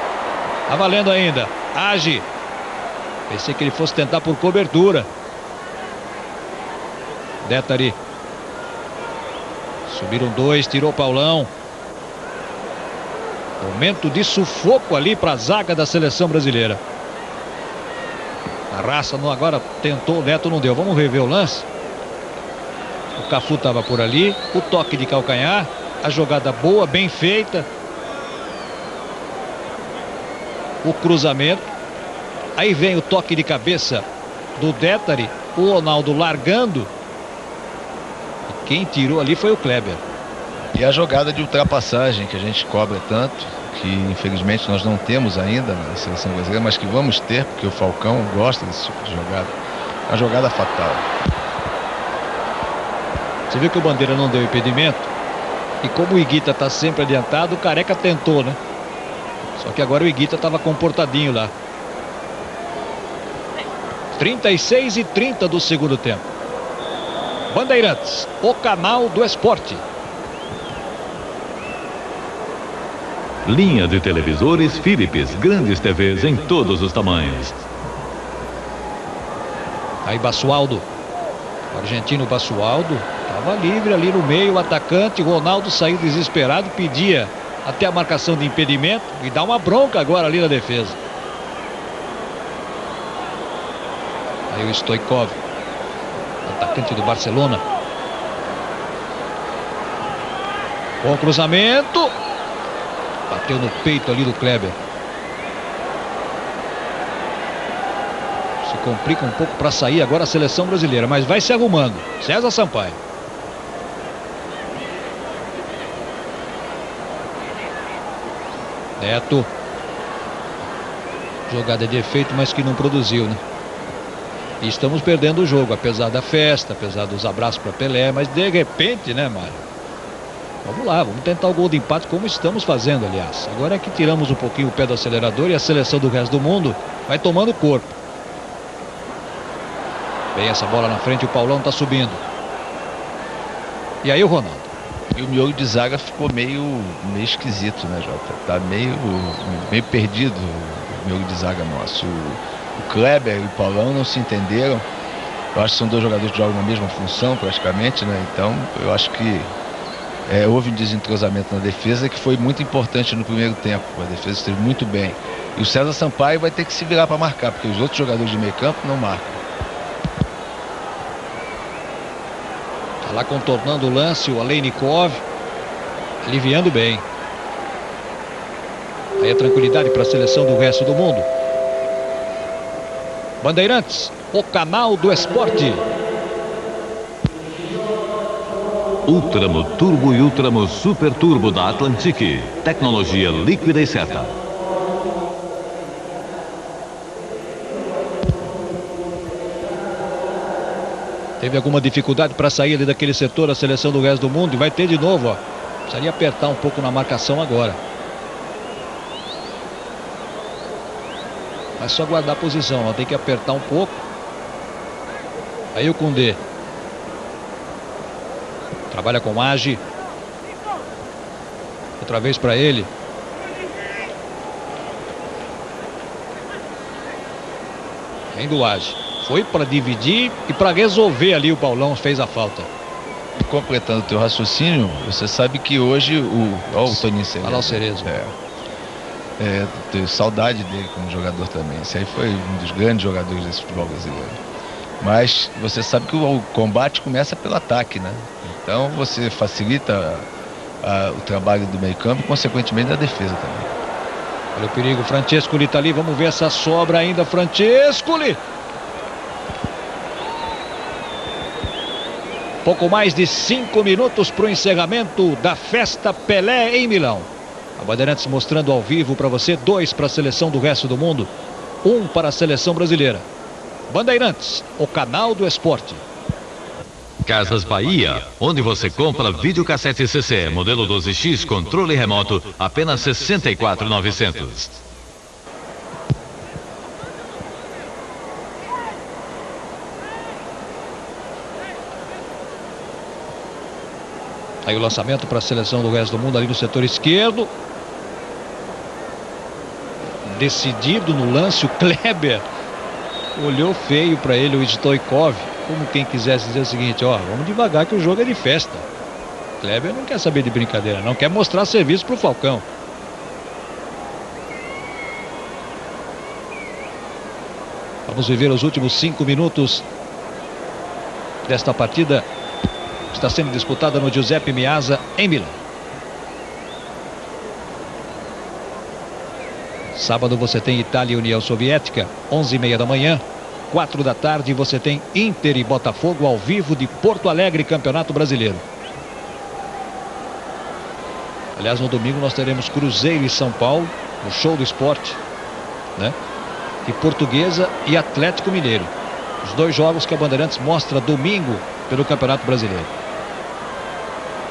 Tá valendo ainda. Age. Pensei que ele fosse tentar por cobertura. Détari. Subiram dois, tirou Paulão. Momento de sufoco ali para a zaga da seleção brasileira. A raça não, agora tentou, o Neto não deu. Vamos rever o lance. O Cafu estava por ali. O toque de calcanhar. A jogada boa, bem feita. O cruzamento. Aí vem o toque de cabeça do Détari. O Ronaldo largando. E quem tirou ali foi o Kleber. E a jogada de ultrapassagem que a gente cobra tanto, que infelizmente nós não temos ainda na seleção brasileira, mas que vamos ter, porque o Falcão gosta desse tipo de jogada. A jogada fatal. Você viu que o Bandeira não deu impedimento? E como o Higuita está sempre adiantado, o Careca tentou, né? Só que agora o Higuita estava comportadinho lá. 36:30 do segundo tempo. Bandeirantes, o canal do esporte. Linha de televisores Philips, grandes TVs em todos os tamanhos. Aí Basualdo. O argentino Basualdo estava livre ali no meio, o atacante. Ronaldo saiu desesperado, pedia até a marcação de impedimento e dá uma bronca agora ali na defesa. Aí o Stoichkov, atacante do Barcelona. Bom cruzamento. Bateu no peito ali do Kleber. Se complica um pouco para sair agora a seleção brasileira, mas vai se arrumando. César Sampaio. Neto. Jogada de efeito, mas que não produziu, né? E estamos perdendo o jogo, apesar da festa, apesar dos abraços para Pelé, mas de repente, né, Mário? Vamos lá, vamos tentar o gol de empate como estamos fazendo, aliás. Agora é que tiramos um pouquinho o pé do acelerador e a seleção do resto do mundo vai tomando corpo. Vem essa bola na frente, o Paulão tá subindo. E aí o Ronaldo. E o miolo de zaga ficou meio esquisito, né, Jota? Tá meio perdido o miolo de zaga nosso. O Kleber e o Paulão não se entenderam. Eu acho que são dois jogadores que jogam na mesma função praticamente, né? Então eu acho que houve um desentrosamento na defesa que foi muito importante no primeiro tempo. A defesa esteve muito bem. E o César Sampaio vai ter que se virar para marcar, porque os outros jogadores de meio campo não marcam. Tá lá contornando o lance, o Aleinikov, aliviando bem. Aí a tranquilidade para a seleção do resto do mundo. Bandeirantes, o canal do esporte. Ultramo Turbo e Ultramo Super Turbo da Atlantic. Tecnologia líquida e certa. Teve alguma dificuldade para sair ali daquele setor a seleção do resto do mundo e vai ter de novo, ó. Precisaria apertar um pouco na marcação agora. É só guardar a posição, ó. Tem que apertar um pouco. Aí o Koundé. Trabalha com Agi. Outra vez para ele. Vem do Agi. Foi para dividir e para resolver ali. O Paulão fez a falta. Completando o teu raciocínio, você sabe que hoje Olha o Toninho Cerezo. Olha lá o Cerezo. Tenho saudade dele como jogador também. Esse aí foi um dos grandes jogadores desse futebol brasileiro. Mas você sabe que o combate começa pelo ataque, né? Então você facilita o trabalho do meio campo e consequentemente da defesa também. Olha o perigo, Francescoli tá ali, vamos ver essa sobra ainda, Francescoli! Pouco mais de 5 minutos para o encerramento da festa Pelé em Milão. A Bandeirantes mostrando ao vivo para você, 2 para a seleção do resto do mundo, 1 para a seleção brasileira. Bandeirantes, o canal do esporte. Casas Bahia, onde você compra videocassete CC, modelo 12X, controle remoto, apenas R$ 64.900. Aí o lançamento para a seleção do resto do mundo ali no setor esquerdo. Decidido no lance, o Kleber olhou feio para ele, o Stoichkov, como quem quisesse dizer o seguinte: ó, vamos devagar que o jogo é de festa. Kleber não quer saber de brincadeira, não quer mostrar serviço para o Falcão. Vamos viver os últimos 5 minutos desta partida. Está sendo disputada no Giuseppe Meazza, em Milão. Sábado você tem Itália e União Soviética, 11h30 da manhã. 4 da tarde você tem Inter e Botafogo ao vivo de Porto Alegre, Campeonato Brasileiro. Aliás, no domingo nós teremos Cruzeiro e São Paulo, o show do esporte, né? E Portuguesa e Atlético Mineiro. Os 2 jogos que a Bandeirantes mostra domingo pelo Campeonato Brasileiro.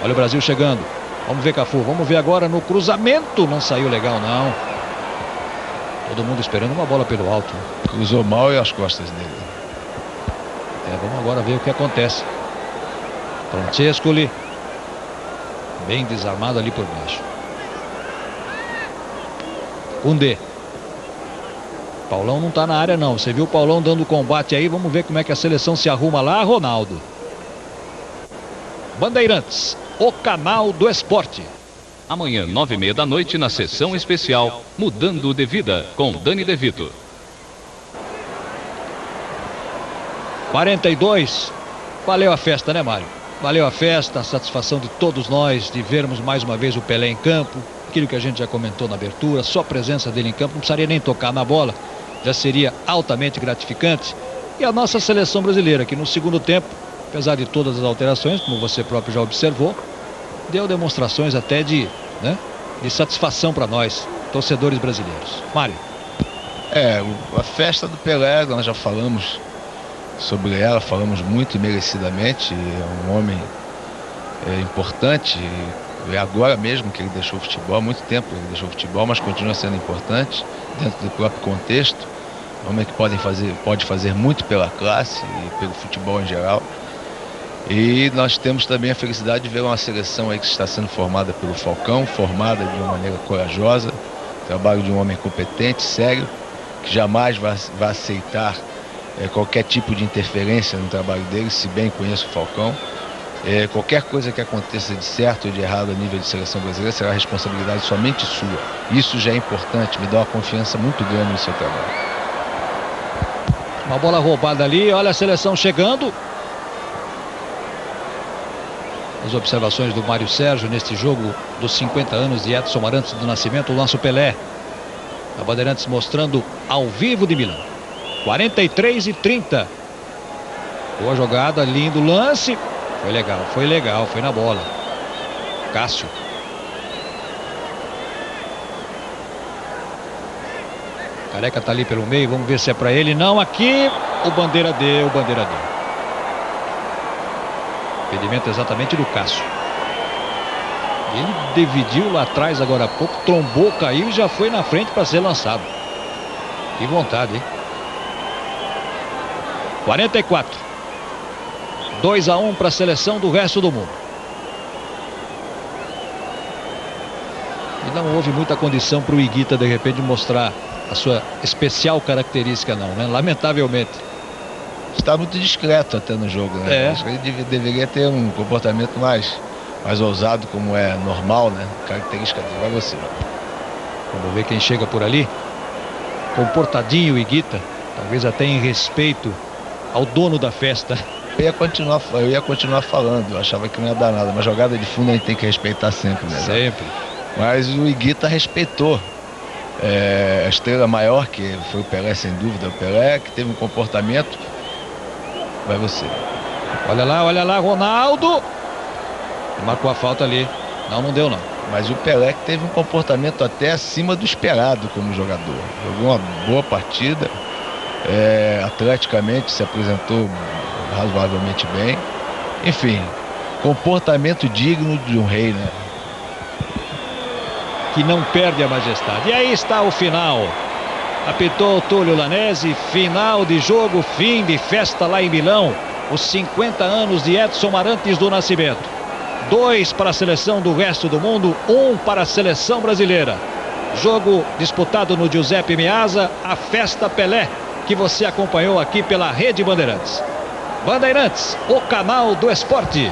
Olha o Brasil chegando. Vamos ver, Cafu. Vamos ver agora no cruzamento. Não saiu legal, não. Todo mundo esperando uma bola pelo alto. Cruzou mal e as costas dele. Vamos agora ver o que acontece. Francescoli. Bem desarmado ali por baixo. Koundé. Paulão não está na área, não. Você viu o Paulão dando combate aí. Vamos ver como é que a seleção se arruma lá, Ronaldo. Bandeirantes, o canal do esporte. Amanhã, 9h30 da noite, na sessão especial Mudando de Vida, com Dani De Vito. 42. Valeu a festa, né, Mário? Valeu a festa, a satisfação de todos nós de vermos mais uma vez o Pelé em campo. Aquilo que a gente já comentou na abertura, só a presença dele em campo, não precisaria nem tocar na bola, já seria altamente gratificante. E a nossa seleção brasileira, que no segundo tempo, apesar de todas as alterações, como você próprio já observou, deu demonstrações até de satisfação para nós, torcedores brasileiros. Mário. A festa do Pelé, nós já falamos sobre ela, falamos muito e merecidamente. É um homem importante. É agora mesmo que ele deixou o futebol, há muito tempo ele deixou o futebol, mas continua sendo importante dentro do próprio contexto. É um homem que pode fazer muito pela classe e pelo futebol em geral. E nós temos também a felicidade de ver uma seleção aí que está sendo formada pelo Falcão, formada de uma maneira corajosa, trabalho de um homem competente, sério, que jamais vai aceitar qualquer tipo de interferência no trabalho dele, se bem conheço o Falcão. Qualquer coisa que aconteça de certo ou de errado a nível de seleção brasileira será responsabilidade somente sua. Isso já é importante, me dá uma confiança muito grande no seu trabalho. Uma bola roubada ali, olha a seleção chegando. As observações do Mário Sérgio neste jogo dos 50 anos de Edson Arantes do Nascimento, o nosso Pelé. A Bandeirantes mostrando ao vivo de Milão. 43:30. Boa jogada, lindo lance. Foi legal, foi na bola. Cássio. Careca tá ali pelo meio, vamos ver se é para ele. Não, aqui o Bandeira deu, Impedimento exatamente do Cássio. Ele dividiu lá atrás agora há pouco, trombou, caiu e já foi na frente para ser lançado. Que vontade, hein? 44. 2-1 para a seleção do resto do mundo. E não houve muita condição para o Higuita de repente mostrar a sua especial característica, não, né? Lamentavelmente. Está muito discreto até no jogo, né? Acho que ele deveria ter um comportamento mais ousado, como é normal, né? Característica dele. Vai você. Vamos ver quem chega por ali. Comportadinho o Higuita, talvez até em respeito ao dono da festa. Eu ia continuar falando, eu achava que não ia dar nada, mas jogada de fundo a gente tem que respeitar sempre, né? Sempre. Mas o Higuita respeitou. A estrela maior, que foi o Pelé, sem dúvida, o Pelé, que teve um comportamento. Vai você. Olha lá, Ronaldo. Marcou a falta ali. Não deu não. Mas o Pelé que teve um comportamento até acima do esperado como jogador. Jogou uma boa partida. Atleticamente se apresentou razoavelmente bem. Enfim, comportamento digno de um rei, né? Que não perde a majestade. E aí está o final. Apitou o Túlio Lanese, final de jogo, fim de festa lá em Milão. Os 50 anos de Edson Arantes do Nascimento. 2 para a seleção do resto do mundo, 1 para a seleção brasileira. Jogo disputado no Giuseppe Meazza, a festa Pelé, que você acompanhou aqui pela Rede Bandeirantes. Bandeirantes, o canal do esporte.